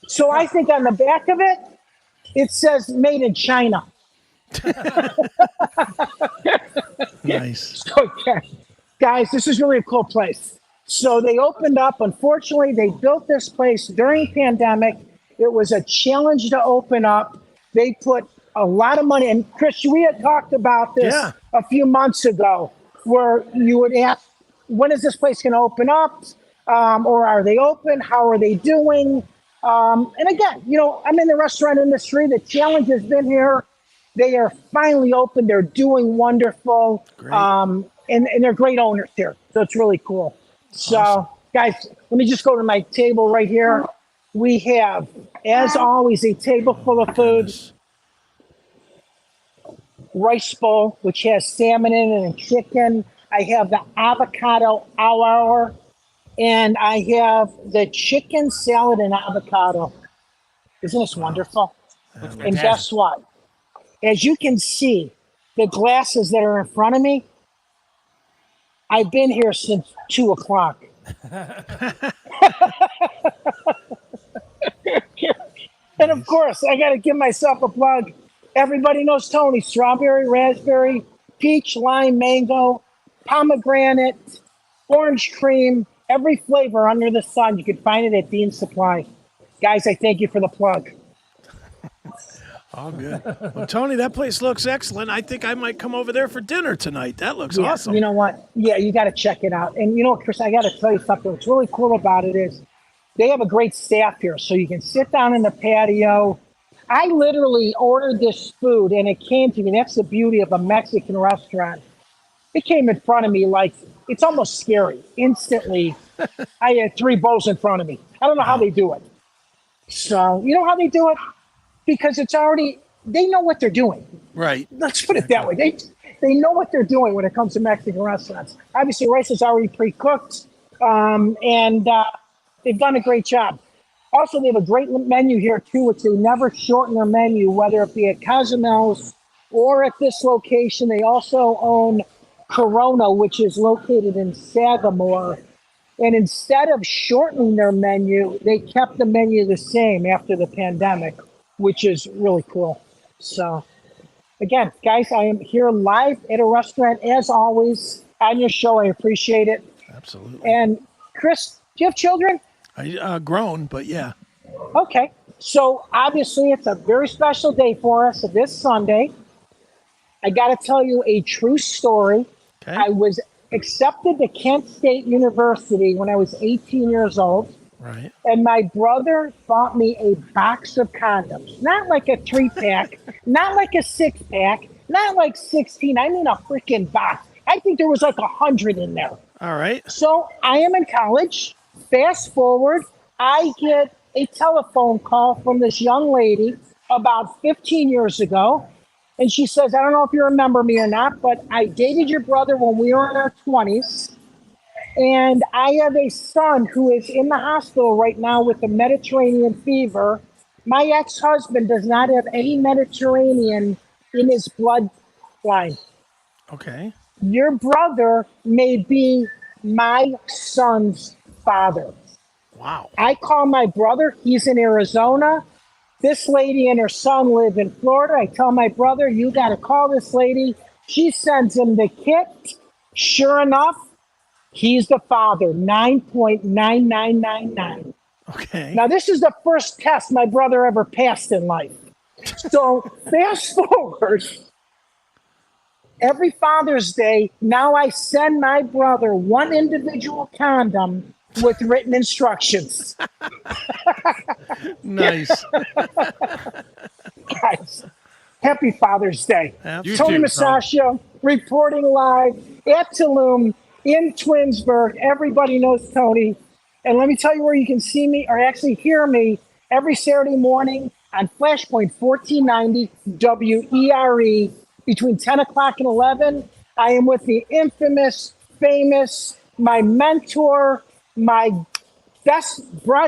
So I think on the back of it, it says made in China. Nice. Okay. Guys, this is really a cool place. So they opened up. Unfortunately, they built this place during pandemic. It was a challenge to open up. They put a lot of money. And Chris, we had talked about this a few months ago, where you would ask, when is this place going to open up? Or are they open? How are they doing? And again, you know, I'm in the restaurant industry. The challenge has been here. They are finally open. They're doing wonderful. And they're great owners here. So it's really cool. So, guys, let me just go to my table right here. We have, as always, a table full of food. Rice bowl, which has salmon in it and chicken. I have the avocado hour. And I have the chicken salad and avocado. Isn't this wonderful? And guess what? As you can see, the glasses that are in front of me, I've been here since 2 o'clock. And of course, I got to give myself a plug. Everybody knows Tony. Strawberry, raspberry, peach, lime, mango, pomegranate, orange cream, every flavor under the sun. You can find it at Dean's Supply. Guys, I thank you for the plug. All good. Well, Tony, that place looks excellent. I think I might come over there for dinner tonight. That looks awesome. You know what? Yeah, you got to check it out. And you know what, Chris, I got to tell you something. What's really cool about it is they have a great staff here. So you can sit down in the patio. I literally ordered this food and it came to me. That's the beauty of a Mexican restaurant. It came in front of me like it's almost scary. Instantly, I had 3 bowls in front of me. I don't know how they do it. So, you know how they do it? Because it's already, they know what they're doing. Right. Let's put it that way. They know what they're doing when it comes to Mexican restaurants. Obviously, rice is already pre-cooked, and they've done a great job. Also, they have a great menu here, too, which they never shorten their menu, whether it be at Cozumel's or at this location. They also own Corona, which is located in Sagamore. And instead of shortening their menu, they kept the menu the same after the pandemic, which is really cool. So, again, guys, I am here live at a restaurant, as always, on your show. I appreciate it. Absolutely. And, Chris, do you have children? I grown, but yeah. Okay. So, obviously, it's a very special day for us this Sunday. I got to tell you a true story. Okay. I was accepted to Kent State University when I was 18 years old. Right. And my brother bought me a box of condoms. Not like a 3-pack, not like a 6-pack, not like 16. I mean a freaking box. I think there was like 100 in there. All right. So I am in college. Fast forward, I get a telephone call from this young lady about 15 years ago. And she says, I don't know if you remember me or not, but I dated your brother when we were in our 20s. And I have a son who is in the hospital right now with a Mediterranean fever. My ex-husband does not have any Mediterranean in his bloodline. Okay. Your brother may be my son's father. Wow. I call my brother. He's in Arizona. This lady and her son live in Florida. I tell my brother, you got to call this lady. She sends him the kit. Sure enough, he's the father, 9.9999. Okay. Now, this is the first test my brother ever passed in life. So fast forward, every Father's Day, now I send my brother one individual condom with written instructions. Nice. Guys, happy Father's Day. You Tony too, Musachio reporting live at Tulum in Twinsburg. Everybody knows Tony. And let me tell you where you can see me or actually hear me every Saturday morning on Flashpoint 1490 WERE between 10 o'clock and 11. I am with the infamous, famous, my mentor, my best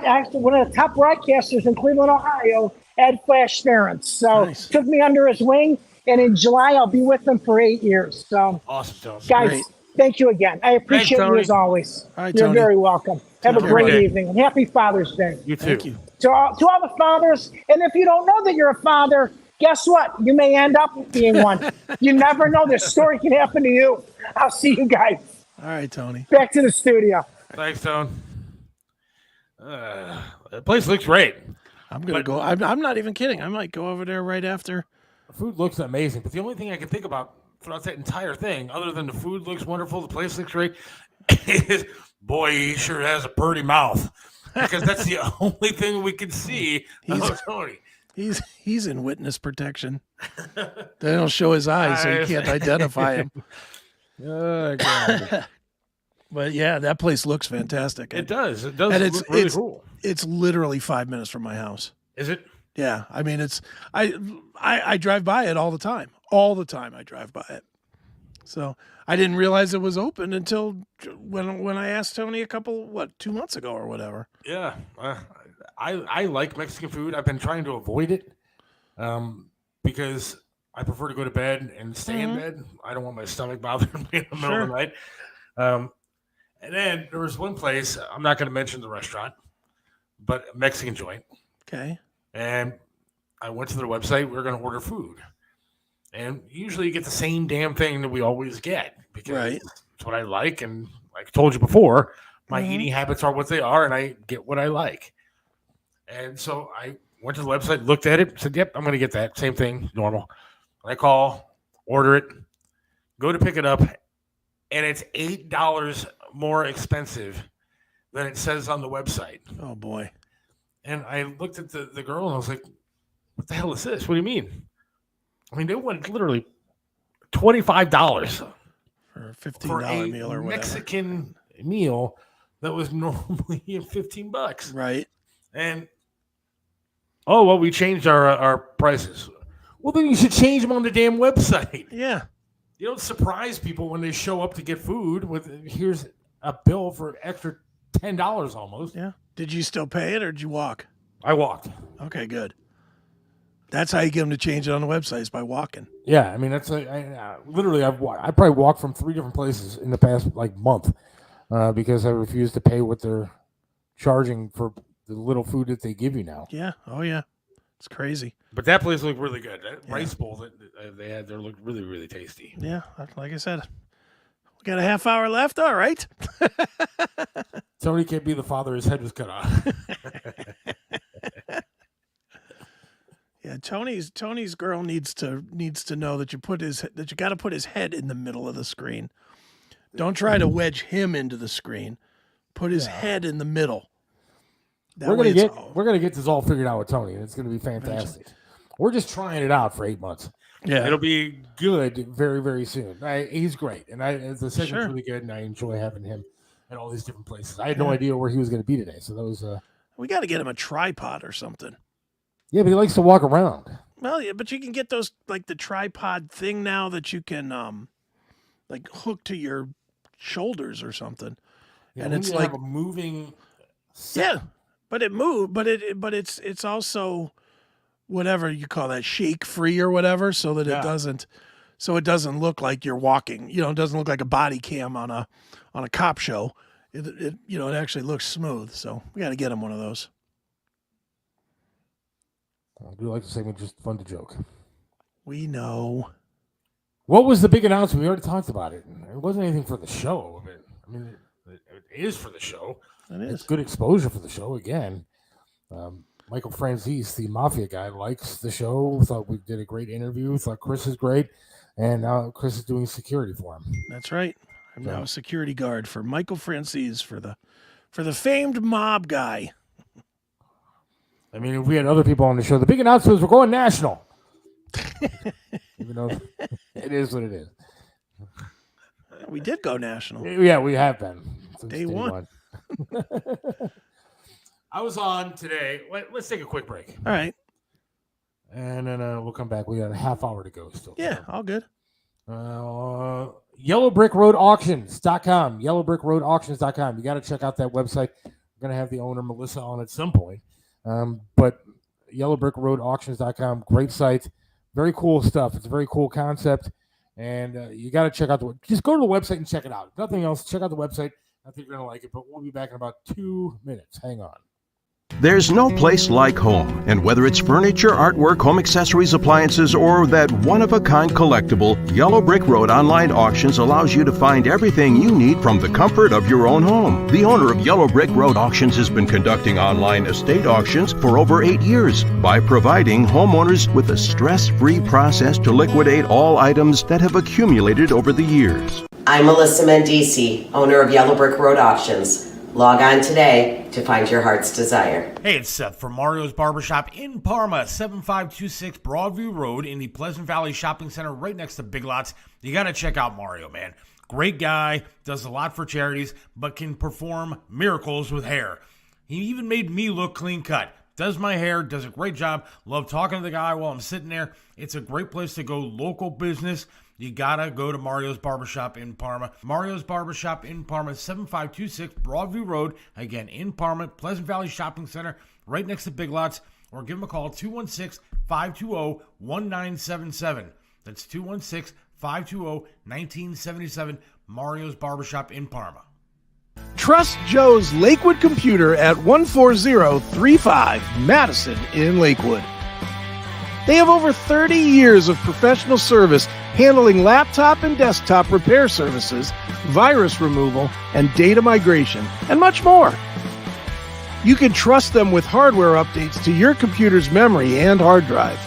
actually one of the top broadcasters in Cleveland, Ohio, Ed Flash Ferentz. So took me under his wing, and in July I'll be with him for 8 years. So awesome, Tony. Guys, Great. thank you again. I appreciate Thanks, you Tony. as always. All right, You're Tony. very welcome. Have a Take great care. evening and happy Father's Day. You too. Thank you. To all the fathers, and if you don't know that you're a father, guess what? You may end up being one. You never know. This story can happen to you. I'll see you guys. All right, Tony. Back to the studio. Thanks, Tone. The place looks great. I'm going to go. I'm not even kidding. I might go over there right after. The food looks amazing, but the only thing I can think about throughout that entire thing, other than the food looks wonderful, the place looks great, is, boy, he sure has a pretty mouth. Because that's the only thing we can see of Tony. He's in witness protection. They don't show his eyes, so you can't identify him. Oh, God. But yeah, that place looks fantastic. It does. It does And look really cool. It's literally 5 minutes from my house. Is it? Yeah. I mean, I drive by it all the time. All the time I drive by it. So I didn't realize it was open until when I asked Tony 2 months ago or whatever. Yeah. I like Mexican food. I've been trying to avoid it because I prefer to go to bed and stay in bed. I don't want my stomach bothering me in the middle of the night. And then there was one place, I'm not going to mention the restaurant, but a Mexican joint. Okay. And I went to their website. We were going to order food. And usually you get the same damn thing that we always get. Because it's what I like. And like I told you before, my eating habits are what they are, and I get what I like. And so I went to the website, looked at it, said, yep, I'm going to get that. Same thing, normal. I call, order it, go to pick it up, and it's $8 more expensive than it says on the website. Oh, boy. And I looked at the girl, and I was like, what the hell is this? What do you mean? I mean, they went literally $25 for a $15 meal or whatever. Mexican meal that was normally $15. Right. And, oh, well, we changed our prices. Well, then you should change them on the damn website. Yeah. You don't surprise people when they show up to get food with, here's a bill for extra $10 almost. Yeah. Did you still pay it or did you walk? I walked. Okay, good. That's how you get them to change it on the website, is by walking. Yeah, I mean, that's literally, I probably walked from 3 different places in the past month because I refused to pay what they're charging for the little food that they give you now. Yeah. Oh, yeah. It's crazy. But that place looked really good. That rice bowl that they had there looked really, really tasty. Yeah, like I said, we got a half hour left. All right. Tony can't be the father. His head was cut off. Yeah, Tony's girl needs to know that you got to put his head in the middle of the screen. Don't try to wedge him into the screen. Put his head in the middle. We're gonna get this all figured out with Tony, and it's gonna be fantastic. Eventually. We're just trying it out for 8 months. Yeah, it'll be good very, very soon. He's great, and the segment's really good, and I enjoy having him at all these different places. I had no idea where he was going to be today, so that was. We got to get him a tripod or something. Yeah, but he likes to walk around. Well, yeah, but you can get those like the tripod thing now that you can like hook to your shoulders or something, and it's like a moving. Yeah. But it moved, but it's also whatever you call that, shake free or whatever, so that it doesn't look like you're walking. You know, it doesn't look like a body cam on a cop show. It actually looks smooth. So we got to get him one of those. I do like the segment, just fun to joke. We know. What was the big announcement? We already talked about it. It wasn't anything for the show. I mean, it is for the show. It's good exposure for the show again. Michael Franzese, the Mafia guy, likes the show. Thought we did a great interview. Thought Chris is great. And now Chris is doing security for him. That's right. I'm now a security guard for Michael Franzese for the famed mob guy. I mean, if we had other people on the show, the big announcement is we're going national. Even though it is what it is. We did go national. Yeah, we have been. Day one. I was on today. Let's take a quick break. All right. And then we'll come back. We got a half hour to go still. Yeah, all good. YellowBrickRoadAuctions.com. YellowBrickRoadAuctions.com. You got to check out that website. We're going to have the owner, Melissa, on at some point. But YellowBrickRoadAuctions.com. Great site. Very cool stuff. It's a very cool concept. And you got to check out just go to the website and check it out. If nothing else, check out the website. I think you're going to like it, but we'll be back in about 2 minutes. Hang on. There's no place like home, and whether it's furniture, artwork, home accessories, appliances, or that one-of-a-kind collectible, Yellow Brick Road Online Auctions allows you to find everything you need from the comfort of your own home. The owner of Yellow Brick Road Auctions has been conducting online estate auctions for over 8 years by providing homeowners with a stress-free process to liquidate all items that have accumulated over the years. I'm Melissa Mendici, owner of Yellow Brick Road Auctions. Log on today to find your heart's desire. Hey, it's Seth from Mario's Barbershop in Parma, 7526 Broadview Road in the Pleasant Valley Shopping Center right next to Big Lots. You got to check out Mario, man. Great guy, does a lot for charities, but can perform miracles with hair. He even made me look clean cut. Does my hair, does a great job. Love talking to the guy while I'm sitting there. It's a great place to go, local business. You gotta go to Mario's Barbershop in Parma. Mario's Barbershop in Parma, 7526 Broadview Road. Again, in Parma, Pleasant Valley Shopping Center, right next to Big Lots. Or give them a call, 216-520-1977. That's 216-520-1977. Mario's Barbershop in Parma. Trust Joe's Lakewood Computer at 14035 Madison in Lakewood. They have over 30 years of professional service handling laptop and desktop repair services, virus removal, and data migration, and much more. You can trust them with hardware updates to your computer's memory and hard drive.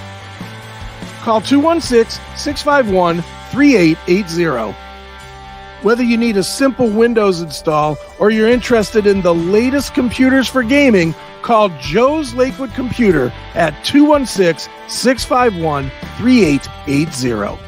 Call 216-651-3880. Whether you need a simple Windows install or you're interested in the latest computers for gaming, call Joe's Lakewood Computer at 216-651-3880.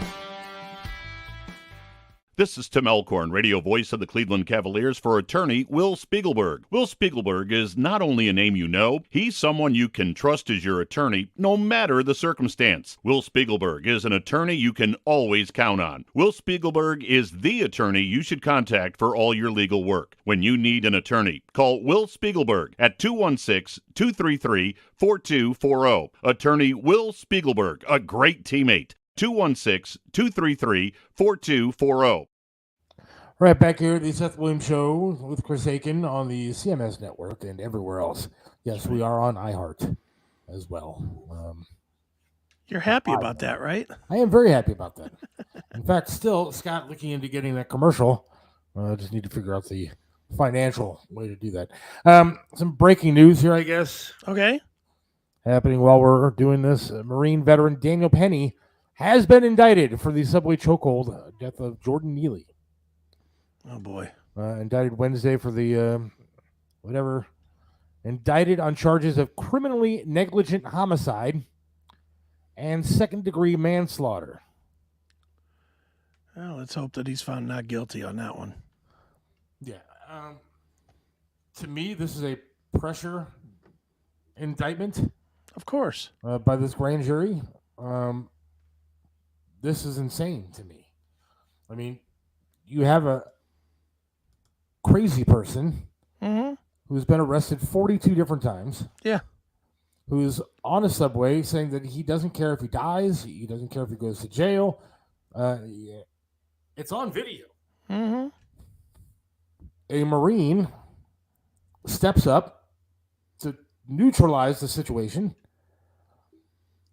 This is Tim Elkhorn, radio voice of the Cleveland Cavaliers, for attorney Will Spiegelberg. Will Spiegelberg is not only a name you know, he's someone you can trust as your attorney, no matter the circumstance. Will Spiegelberg is an attorney you can always count on. Will Spiegelberg is the attorney you should contact for all your legal work. When you need an attorney, call Will Spiegelberg at 216-233-4240. Attorney Will Spiegelberg, a great teammate. 216-233-4240. Right back here at the Seth Williams Show with Chris Aiken on the CMS network and everywhere else. Yes, we are on iHeart as well. You're happy about that, right? I am very happy about that. In fact, still, Scott looking into getting that commercial. I just need to figure out the financial way to do that. Some breaking news here, I guess. Okay. Happening while we're doing this. Marine veteran Daniel Penny has been indicted for the subway chokehold death of Jordan Neely. Oh, boy. Indicted Wednesday for the indicted on charges of criminally negligent homicide and second-degree manslaughter. Well, let's hope that he's found not guilty on that one. Yeah. To me, this is a pressure indictment. Of course. By this grand jury. This is insane to me. I mean, you have a crazy person who's been arrested 42 different times. Yeah. Who's on a subway saying that he doesn't care if he dies. He doesn't care if he goes to jail. Yeah. It's on video. Mm-hmm. A Marine steps up to neutralize the situation.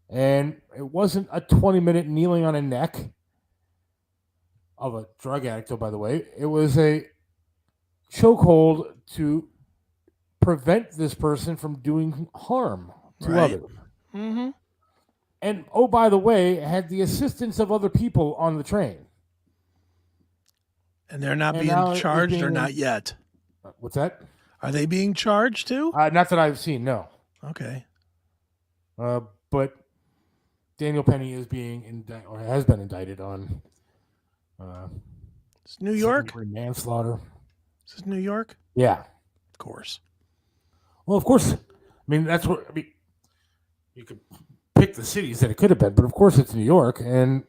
And it wasn't a 20-minute kneeling on a neck of a drug addict, oh, by the way. It was a chokehold to prevent this person from doing harm to others. Mm-hmm. And, oh, by the way, had the assistance of other people on the train. And they're not being charged or not yet? What's that? Are they being charged too? Not that I've seen, no. Okay. But Daniel Penny is being indicted, or has been indicted on it's New York? Manslaughter. Is this New York? Yeah. Of course. Well, of course. I mean, that's what, I mean, you could pick the cities that it could have been, but of course it's New York, and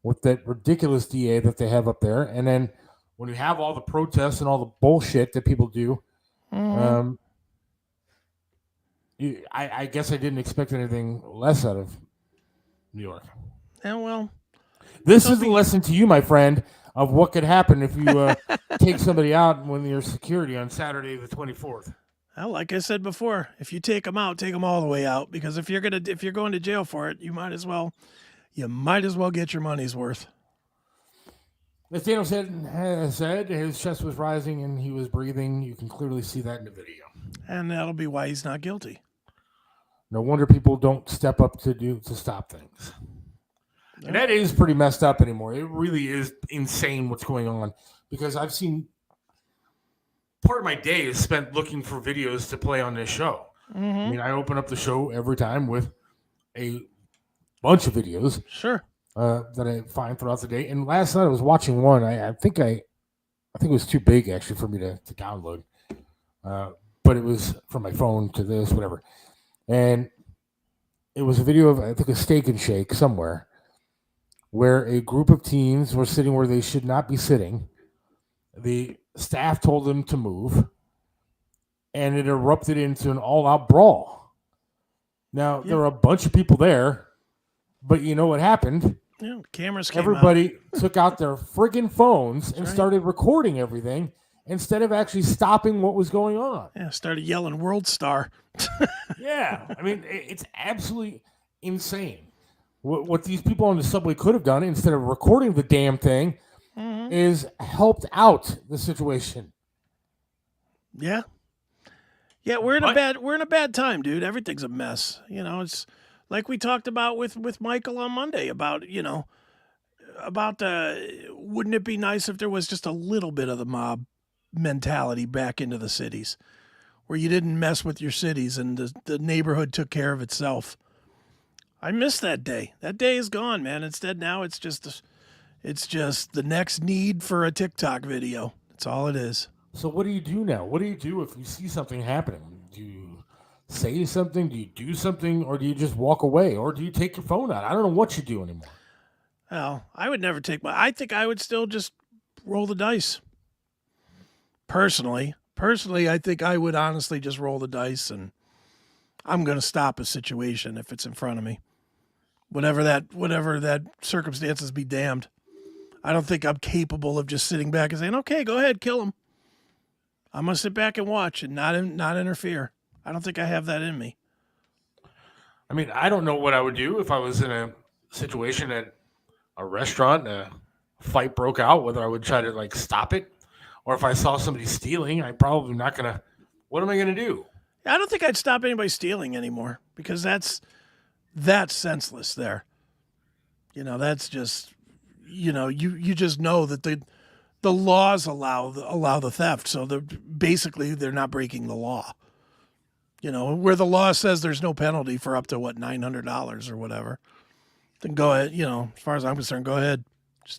with that ridiculous DA that they have up there, and then when you have all the protests and all the bullshit that people do, I guess I didn't expect anything less out of New York. Yeah, well, this is the lesson to you, my friend, of what could happen if you take somebody out when you're security on Saturday the 24th. Well, like I said before, if you take them out, take them all the way out, because if you're going to jail for it, you might as well get your money's worth. As Daniel said, his chest was rising and he was breathing. You can clearly see that in the video. And that'll be why he's not guilty. No wonder people don't step up to stop things. And that is pretty messed up anymore. It really is insane what's going on, because I've seen part of my day is spent looking for videos to play on this show. Mm-hmm. I mean, I open up the show every time with a bunch of videos. Sure. That I find throughout the day. And last night I was watching one. I think it was too big actually for me to download. But it was from my phone to this, whatever. And it was a video of, I think, a Steak and Shake somewhere, where a group of teens were sitting where they should not be sitting. The staff told them to move, and it erupted into an all-out brawl. Now, there were a bunch of people there, but you know what happened? Yeah, cameras came Everybody took out their friggin' phones and started recording everything instead of actually stopping what was going on. Yeah, started yelling "World Star." Yeah, I mean, it's absolutely insane. What these people on the subway could have done instead of recording the damn thing is helped out the situation. Yeah. Yeah, we're in a bad time, dude. Everything's a mess. You know, it's like we talked about with Michael on Monday about, wouldn't it be nice if there was just a little bit of the mob mentality back into the cities where you didn't mess with your cities and the neighborhood took care of itself. I miss that day. That day is gone, man. Instead now it's just the next need for a TikTok video. That's all it is. So what do you do now? What do you do if you see something happening? Do you say something? Do you do something? Or do you just walk away? Or do you take your phone out? I don't know what you do anymore. Well, I would never I think I would still just roll the dice. Personally, I think I would honestly just roll the dice and I'm going to stop a situation if it's in front of me. Whatever that circumstances be damned. I don't think I'm capable of just sitting back and saying, okay, go ahead, kill him. I'm going to sit back and watch and not interfere. I don't think I have that in me. I mean, I don't know what I would do if I was in a situation at a restaurant and a fight broke out, whether I would try to stop it or if I saw somebody stealing, I'm probably not going to. What am I going to do? I don't think I'd stop anybody stealing anymore because that's senseless there. That's just, you just know that the laws allow the theft. So basically they're not breaking the law. Where the law says there's no penalty for up to $900 or whatever. Then go ahead, as far as I'm concerned, go ahead.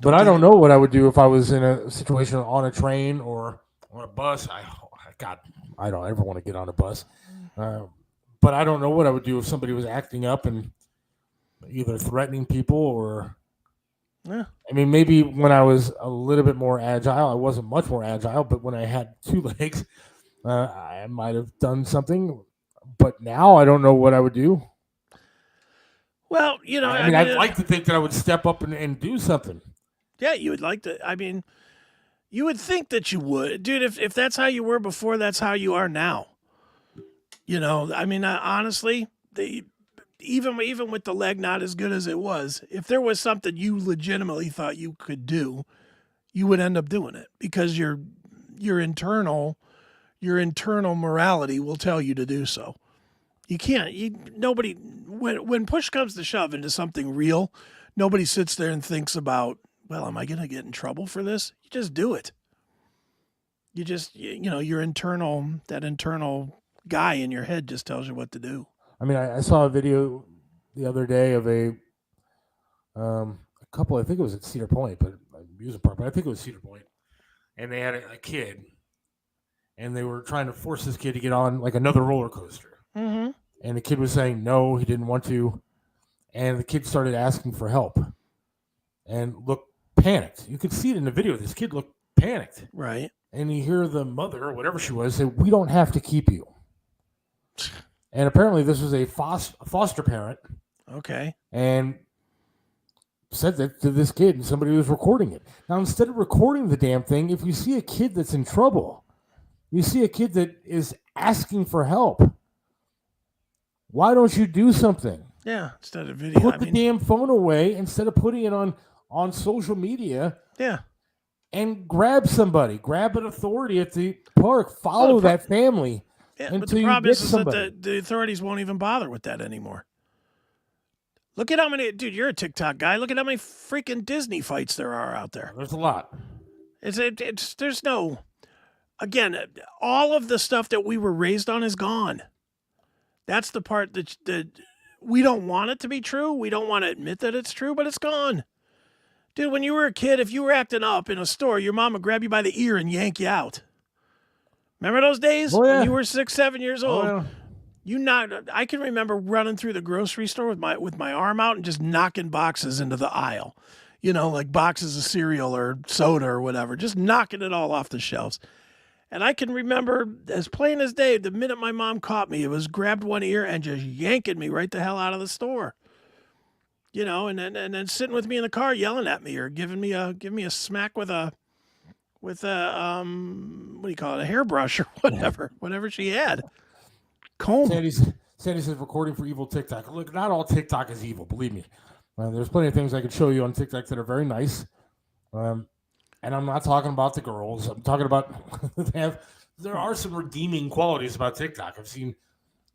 But I don't know what I would do if I was in a situation on a train or on a bus. I don't ever want to get on a bus. But I don't know what I would do if somebody was acting up and either threatening people or... Yeah. I mean, maybe when I was a little bit more agile, I wasn't much more agile, but when I had two legs, I might have done something. But now I don't know what I would do. Well, I'd like to think that I would step up and do something. Yeah, you would like to. I mean, you would think that you would. Dude, if that's how you were before, that's how you are now. Honestly, even with the leg not as good as it was, if there was something you legitimately thought you could do, you would end up doing it because your internal morality will tell you to do so. You can't. Nobody. When push comes to shove into something real, nobody sits there and thinks about, well, am I going to get in trouble for this? You just do it. You just, your internal guy in your head just tells you what to do. I mean, I saw a video the other day of a couple. I think it was at Cedar Point, but amusement park. But I think it was Cedar Point, and they had a kid, and they were trying to force this kid to get on another roller coaster. Mm-hmm. And the kid was saying no, he didn't want to, and the kid started asking for help, and looked panicked. You could see it in the video. This kid looked panicked, right? And you hear the mother or whatever she was say, "We don't have to keep you." And apparently this was a foster parent. Okay. And said that to this kid, and somebody was recording it. Now, instead of recording the damn thing, if you see a kid that's in trouble, you see a kid that is asking for help, why don't you do something? Yeah, instead of video. Put the damn phone away instead of putting it on social media. Yeah. And grab somebody. Grab an authority at the park. Follow that family. Yeah, but the problem is that the authorities won't even bother with that anymore. Look at how many, dude, you're a TikTok guy. Look at how many freaking Disney fights there are out there. There's a lot. There's no, again, all of the stuff that we were raised on is gone. That's the part that we don't want it to be true. We don't want to admit that it's true, but it's gone. Dude, when you were a kid, if you were acting up in a store, your mom would grab you by the ear and yank you out. Remember those days when you were 6, 7 years old? I can remember running through the grocery store with my arm out and just knocking boxes into the aisle. Like boxes of cereal or soda or whatever, just knocking it all off the shelves. And I can remember as plain as day, the minute my mom caught me, it was grabbed one ear and just yanking me right the hell out of the store. And then sitting with me in the car yelling at me or giving me a smack with a what do you call it, a hairbrush or whatever she had. Comb. Sandy says recording for evil TikTok. Look, not all TikTok is evil, believe me. There's plenty of things I could show you on TikTok that are very nice. And I'm not talking about the girls. I'm talking about there are some redeeming qualities about TikTok. I've seen,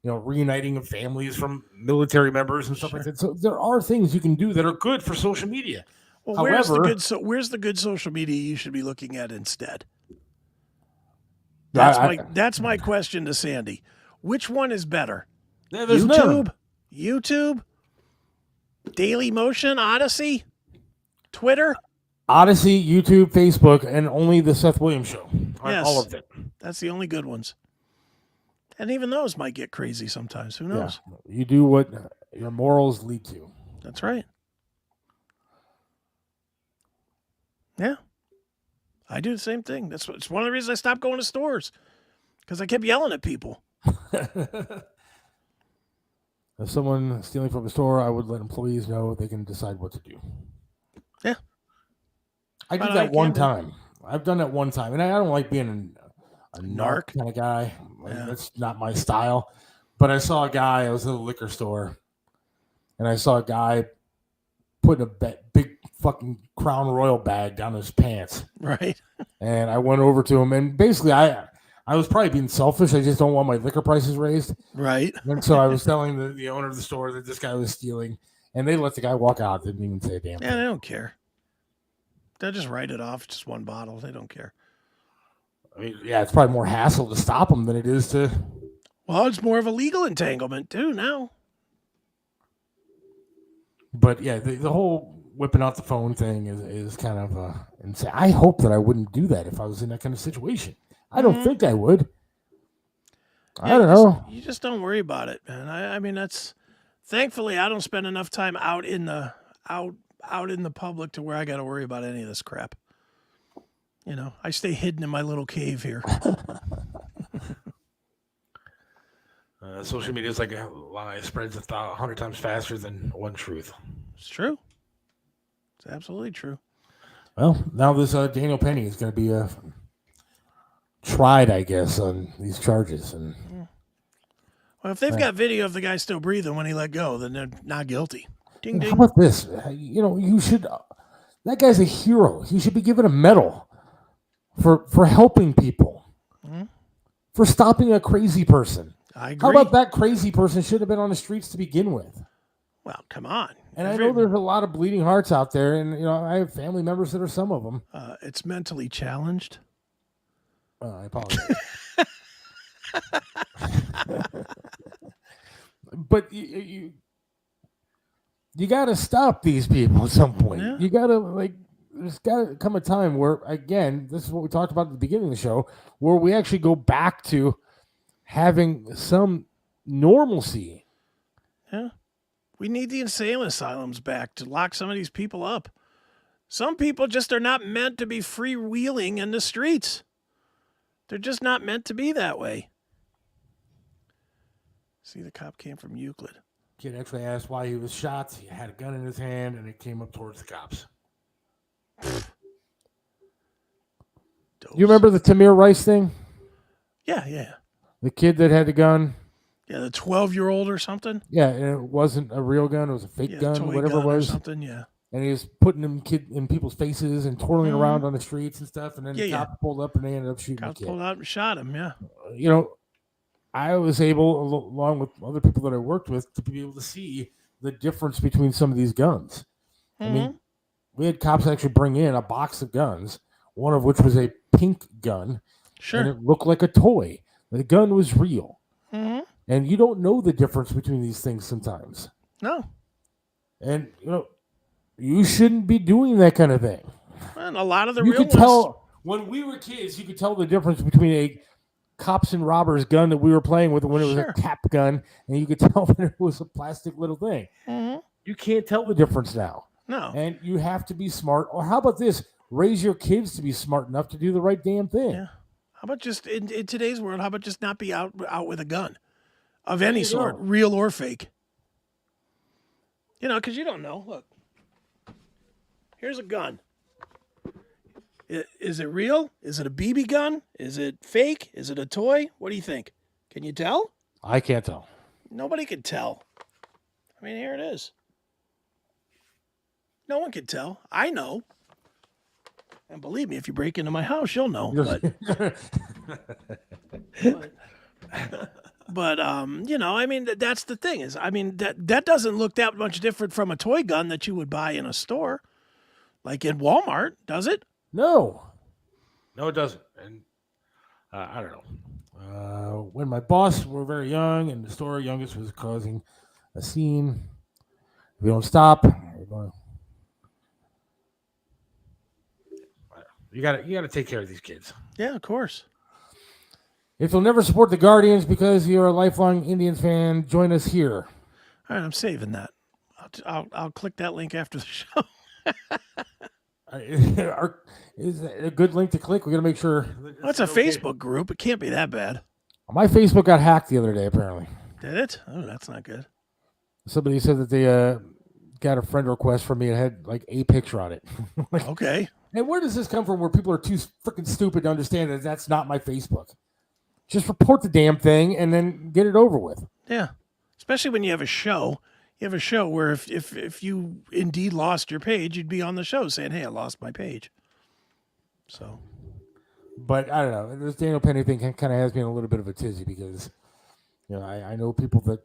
reuniting of families from military members and stuff like that. So there are things you can do that are good for social media. Well, However, where's the good social media you should be looking at instead? That's my question to Sandy. Which one is better? There's YouTube, Daily Motion, Odyssey, Twitter, Odyssey, YouTube, Facebook, and only the Seth Williams Show. Yes, all of it. That's the only good ones. And even those might get crazy sometimes. Who knows? Yeah. You do what your morals lead to. That's right. Yeah. I do the same thing. It's one of the reasons I stopped going to stores, because I kept yelling at people. If someone stealing from a store, I would let employees know they can decide what to do. Yeah. I did that one time. I've done that one time. And I don't like being a narc kind of guy. That's not my style. But I saw a guy, I was at a liquor store, and I saw a guy putting a big fucking Crown Royal bag down his pants. Right. And I went over to him, and basically I was probably being selfish. I just don't want my liquor prices raised. Right. And so I was telling the owner of the store that this guy was stealing, and they let the guy walk out. Didn't even say a damn thing. Yeah, they don't care. They'll just write it off, just one bottle. They don't care. I mean, yeah, it's probably more hassle to stop them than it is to... Well, it's more of a legal entanglement, too, now. But, yeah, the whole whipping out the phone thing is kind of insane. I hope that I wouldn't do that if I was in that kind of situation. I don't think I would. I don't know. You just don't worry about it, man. I mean, that's... Thankfully, I don't spend enough time out in the public to where I got to worry about any of this crap. I stay hidden in my little cave here. Social media is like a lie. It spreads 100 times faster than one truth. It's true. It's absolutely true. Well, now this Daniel Penny is going to be tried, I guess, on these charges. And well, if they've got video of the guy still breathing when he let go, then they're not guilty. Ding, ding. How about this? You should. That guy's a hero. He should be given a medal for helping people, for stopping a crazy person. I agree. How about that crazy person should have been on the streets to begin with? Well, come on. And I know there's a lot of bleeding hearts out there, and I have family members that are some of them. It's mentally challenged. I apologize. But you got to stop these people at some point. Yeah. You got to there's got to come a time where, again, this is what we talked about at the beginning of the show, where we actually go back to having some normalcy. Yeah. We need the insane asylums back to lock some of these people up. Some people just are not meant to be freewheeling in the streets. They're just not meant to be that way. See, the cop came from Euclid. Kid actually asked why he was shot. He had a gun in his hand, and it came up towards the cops. You remember the Tamir Rice thing? Yeah. The kid that had the gun? Yeah, the 12-year-old or something? Yeah, and it wasn't a real gun. It was a fake gun, whatever it was. Or something, yeah. And he was putting them in people's faces and twirling around on the streets and stuff. And then the cop pulled up and they ended up shooting the kid. Pulled out and shot him, yeah. I was able, along with other people that I worked with, to be able to see the difference between some of these guns. I mean, we had cops actually bring in a box of guns, one of which was a pink gun. Sure. And it looked like a toy. The gun was real. Mm-hmm. And you don't know the difference between these things sometimes. No. And, you shouldn't be doing that kind of thing. And a lot of the you real could tell, when we were kids, you could tell the difference between a cops and robbers gun that we were playing with when it was a cap gun, and you could tell when it was a plastic little thing. Mm-hmm. You can't tell the difference now. No. And you have to be smart. Or how about this? Raise your kids to be smart enough to do the right damn thing. Yeah. How about just, in today's world, how about just not be out with a gun of any sort, real or fake? Because you don't know. Look. Here's a gun. Is it real? Is it a BB gun? Is it fake? Is it a toy? What do you think? Can you tell? I can't tell. Nobody can tell. I mean, here it is. No one can tell. I know. And believe me, if you break into my house, you'll know. But I mean, that's the thing is, I mean, that doesn't look that much different from a toy gun that you would buy in a store, like in Walmart, does it? No, it doesn't. And I don't know. When my boss were very young and the store youngest was causing a scene, if we don't stop, you got to take care of these kids. Yeah, of course. If you'll never support the Guardians because you're a lifelong Indians fan, join us here. All right, I'm saving that. I'll click that link after the show. Is that a good link to click? We got to make sure. Well, it's a Facebook group. It can't be that bad. My Facebook got hacked the other day, apparently. Did it? Oh, that's not good. Somebody said that they got a friend request from me and had like a picture on it. Okay. And where does this come from where people are too freaking stupid to understand that that's not my Facebook? Just report the damn thing and then get it over with. Yeah. Especially when you have a show. You have a show where if you indeed lost your page, you'd be on the show saying, hey, I lost my page. So. But I don't know. This Daniel Penny thing kind of has me in a little bit of a tizzy because, I know people that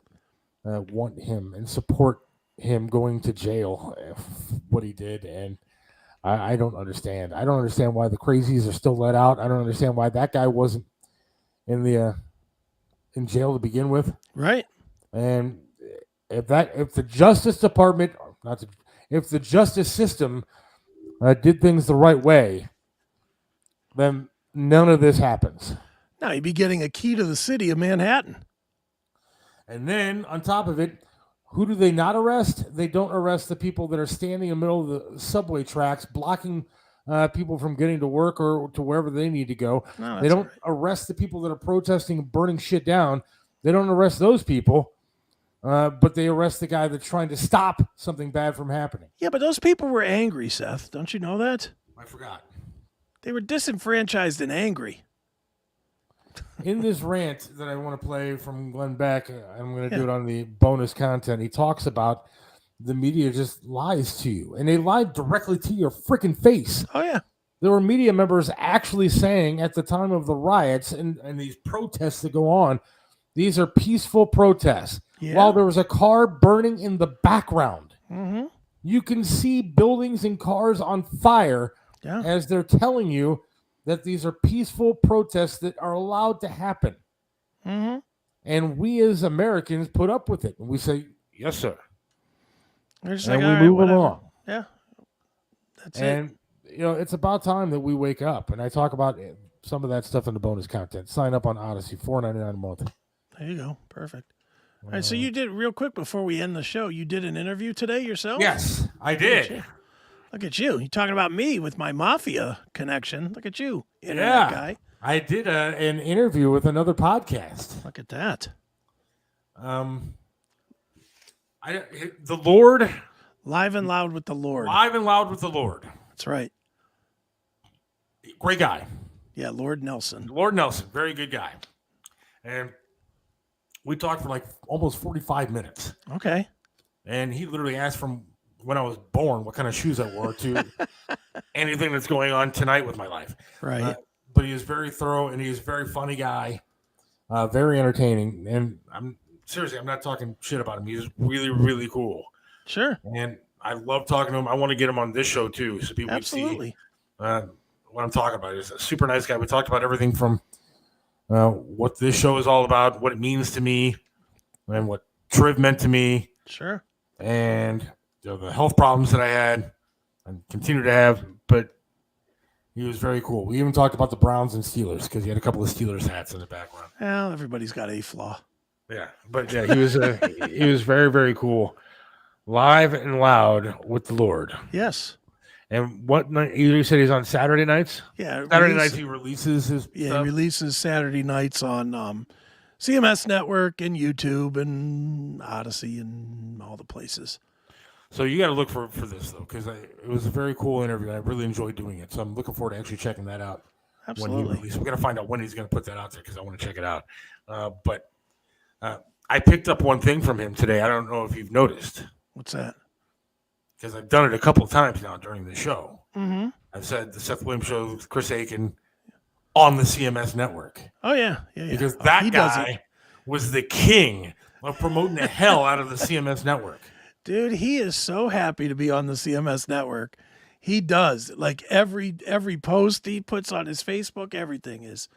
want him and support him going to jail, what he did, and I don't understand. I don't understand why the crazies are still let out. I don't understand why that guy wasn't in jail to begin with. Right. And if the Justice Department, if the justice system did things the right way, then none of this happens. Now you'd be getting a key to the city of Manhattan. And then on top of it, who do they not arrest? They don't arrest the people that are standing in the middle of the subway tracks, blocking people from getting to work or to wherever they need to go. No, they don't arrest the people that are protesting and burning shit down. They don't arrest those people, but they arrest the guy that's trying to stop something bad from happening. Yeah, but those people were angry, Seth. Don't you know that? I forgot. They were disenfranchised and angry. In this rant that I want to play from Glenn Beck, I'm going to do it on the bonus content. He talks about the media just lies to you, and they lied directly to your freaking face. Oh, yeah. There were media members actually saying at the time of the riots and these protests that go on, these are peaceful protests. Yeah. While there was a car burning in the background, Mm-hmm. you can see buildings and cars on fire as they're telling you that these are peaceful protests that are allowed to happen. Mm-hmm. And we as Americans put up with it. And we say, yes, sir. They're just And like, we all right, move whatever. along. Yeah. That's And, it's about time that we wake up. And I talk about some of that stuff in the bonus content. Sign up on Odyssey, $4.99 a month. There you go. Perfect. All right, so you did, real quick before we end the show, you did an interview today yourself? Yes, I did. Look at you. You're talking about me with my mafia connection. Look at you, internet guy. I did an interview with another podcast. Look at that. The Lord. Live and Loud with the Lord. Live and Loud with the Lord. That's right. Great guy. Yeah, Lord Nelson. Lord Nelson, very good guy. And we talked for like almost 45 minutes. Okay. And he literally asked from when I was born what kind of shoes I wore to anything that's going on tonight with my life. Right. But he is very thorough and he is a very funny guy, very entertaining. And I'm not talking shit about him. He's really, really cool. Sure. And I love talking to him. I want to get him on this show too, so people can see what I'm talking about. He's a super nice guy. We talked about everything from what this show is all about, what it means to me, and what Triv meant to me. Sure. And the health problems that I had and continue to have. But he was very cool. We even talked about the Browns and Steelers because he had a couple of Steelers hats in the background. Well, everybody's got a flaw. Yeah, but yeah, he was he was very, very cool. Live and Loud with the Lord. Yes. And what night? You said he's on Saturday nights? Yeah. Saturday nights he releases his Yeah, stuff? he releases Saturday nights on CMS Network and YouTube and Odyssey and all the places. So you got to look for this, though, because it was a very cool interview. And I really enjoyed doing it. So I'm looking forward to actually checking that out. Absolutely. When he releases. We're going to find out when he's going to put that out there because I want to check it out. But I picked up one thing from him today. I don't know if you've noticed. What's that? because I've done it a couple of times now during the show. Mm-hmm. I've said the Seth Williams Show with Chris Aiken on the CMS network. Oh, yeah. Because that guy was the king of promoting the hell out of the CMS network. Dude, he is so happy to be on the CMS network. He does. Like every post he puts on his Facebook, everything is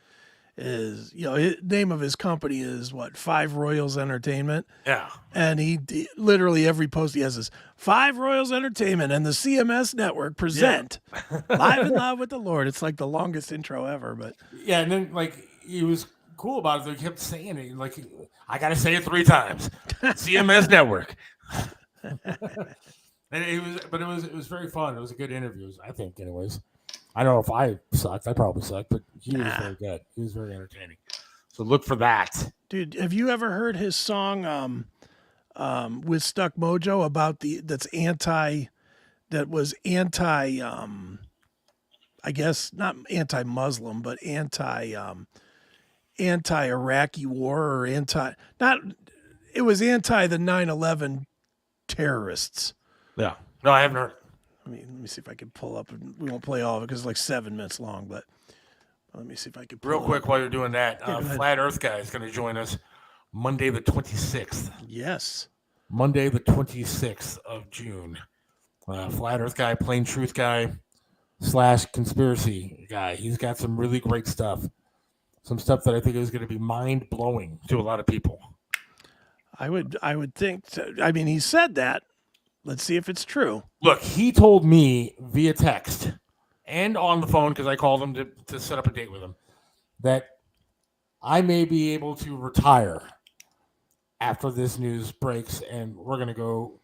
his name of his company is what? Five Royals Entertainment. Yeah. And he literally every post he has is Five Royals Entertainment and the CMS network present Live in Love with the Lord. It's like the longest intro ever, but yeah, and then like he was cool about it. They kept saying it like I gotta say it 3 times. CMS network. And it was very fun. It was a good interview, I think, anyways. I don't know if I sucked. I probably sucked, but he was very good. He was very entertaining. So look for that. Dude, have you ever heard his song with Stuck Mojo about that was anti I guess not anti-Muslim, but anti-Iraqi war or it was anti the 9/11 terrorists. Yeah. No, I haven't heard it. Let me see if I can pull up, and we won't play all of it because it's like 7 minutes long, but let me see if I can pull real quick up. while you're doing that. Yeah, go ahead. Flat Earth Guy is going to join us Monday the 26th. Yes. Monday the 26th of June. Flat Earth Guy, Plain Truth Guy / conspiracy guy. He's got some really great stuff. Some stuff that I think is going to be mind-blowing to a lot of people. I would think so. I mean, he said that. Let's see if it's true. Look, he told me via text and on the phone, because I called him to set up a date with him, that I may be able to retire after this news breaks, and we're going to go.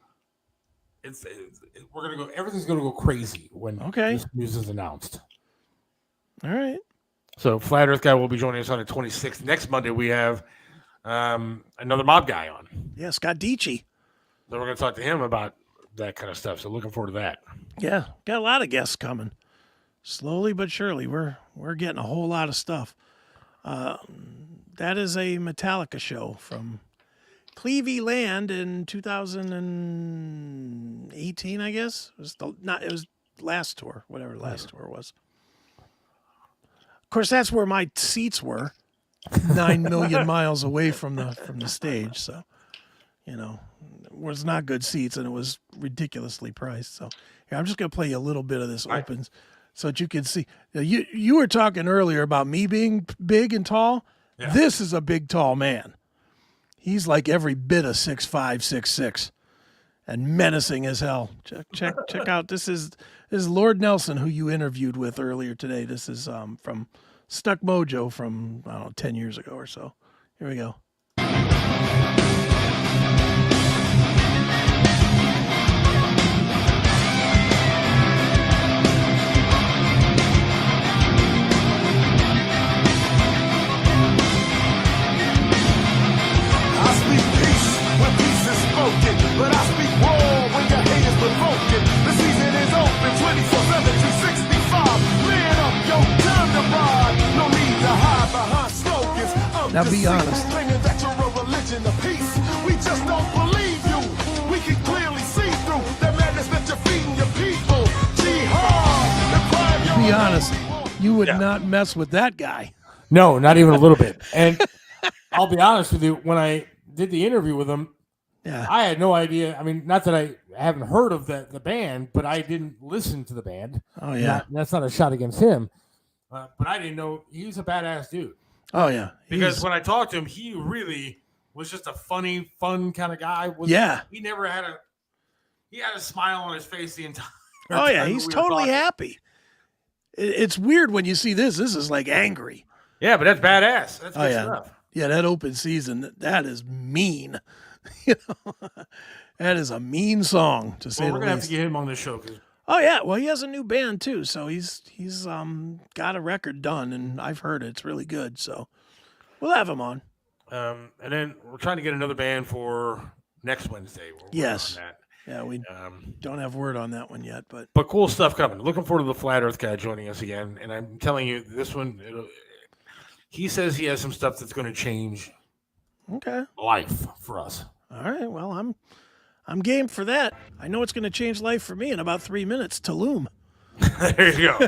We're going to go. Everything's going to go crazy when this news is announced. All right. So Flat Earth Guy will be joining us on the 26th. Next Monday, we have another mob guy on. Yeah, Scott Dietschy. So we're going to talk to him about that kind of stuff. So looking forward to that. Yeah, got a lot of guests coming. Slowly but surely, we're getting a whole lot of stuff. That is a Metallica show from Cleveland in 2018, I guess. It was last tour, whatever last tour was. Of course, that's where my seats were, 9 million miles away from the stage. So, it was not good seats, and it was ridiculously priced. So, here, I'm just going to play you a little bit of this opens so that you can see. You were talking earlier about me being big and tall. Yeah. This is a big, tall man. He's like every bit of 6'5", 6'6", and menacing as hell. Check out. This is Lord Nelson, who you interviewed with earlier today. This is from Stuck Mojo from, I don't know, 10 years ago or so. Here we go. But I speak war when your hate is provoking. The season is open 24/7, 365. Man up, yo, turn the rod. No need to hide behind slogans. Now be honest. Claiming that you're a religion of peace. We just don't believe you. We can clearly see through the madness that you're feeding your people. Jihad. Be honest. You would not mess with that guy. No, not even a little bit. And I'll be honest with you, when I did the interview with him, yeah, I had no idea. I mean, not that I haven't heard of the band, but I didn't listen to the band. Oh, yeah. That's not a shot against him. But I didn't know he was a badass dude. Oh, yeah. Because when I talked to him, he really was just a funny, fun kind of guy. Yeah. He never had a smile on his face the entire time. Oh, yeah. He's totally happy. It's weird when you see this. This is like angry. Yeah, but that's badass. That's good stuff. Yeah, that open season, that is mean. That is a mean song to say the least. We're gonna have to get him on this show. Oh yeah, well he has a new band too, so he's got a record done, and I've heard it's really good. So we'll have him on. And then we're trying to get another band for next Wednesday. Yes. Yeah, we don't have word on that one yet, but cool stuff coming. Looking forward to the Flat Earth Guy joining us again, and I'm telling you, this one, he says he has some stuff that's going to change. Okay. Life for us. All right. Well, I'm game for that. I know it's going to change life for me in about 3 minutes. Tulum. There you go.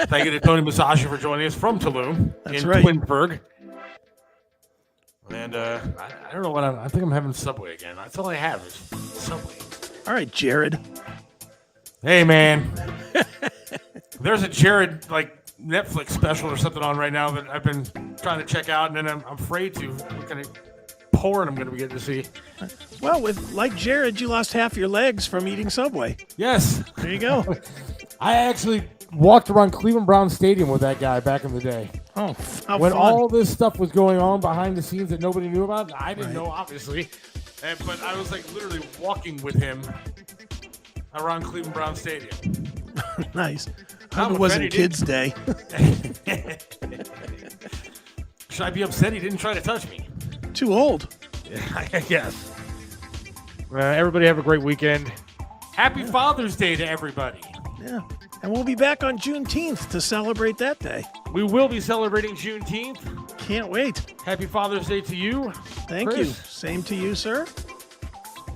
Thank you to Tony Musachio for joining us from Tulum That's in right. Twinsburg. And I don't know what I think I'm having Subway again. That's all I have is Subway. All right, Jared. Hey, man. There's a Jared Netflix special or something on right now that I've been trying to check out, and then I'm afraid to. What kind of porn I'm going to be getting to see? Well, like Jared, you lost half your legs from eating Subway. Yes. There you go. I actually walked around Cleveland Brown Stadium with that guy back in the day. Oh, how when fun. all this stuff was going on behind the scenes that nobody knew about, I didn't know, obviously. But I was literally walking with him around Cleveland Brown Stadium. Nice. I hope it wasn't Kids' Day. Should I be upset he didn't try to touch me? Too old. I guess. Everybody have a great weekend. Happy Father's Day to everybody. Yeah. And we'll be back on Juneteenth to celebrate that day. We will be celebrating Juneteenth. Can't wait. Happy Father's Day to you. Thank Chris. you. Same to you, sir.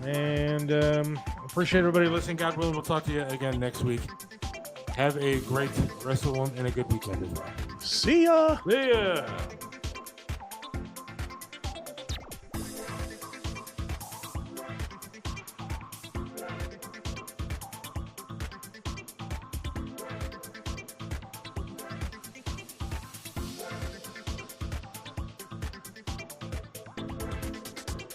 And appreciate everybody listening. God willing, we'll talk to you again next week. Have a great rest of the one and a good weekend as well. See ya. See ya.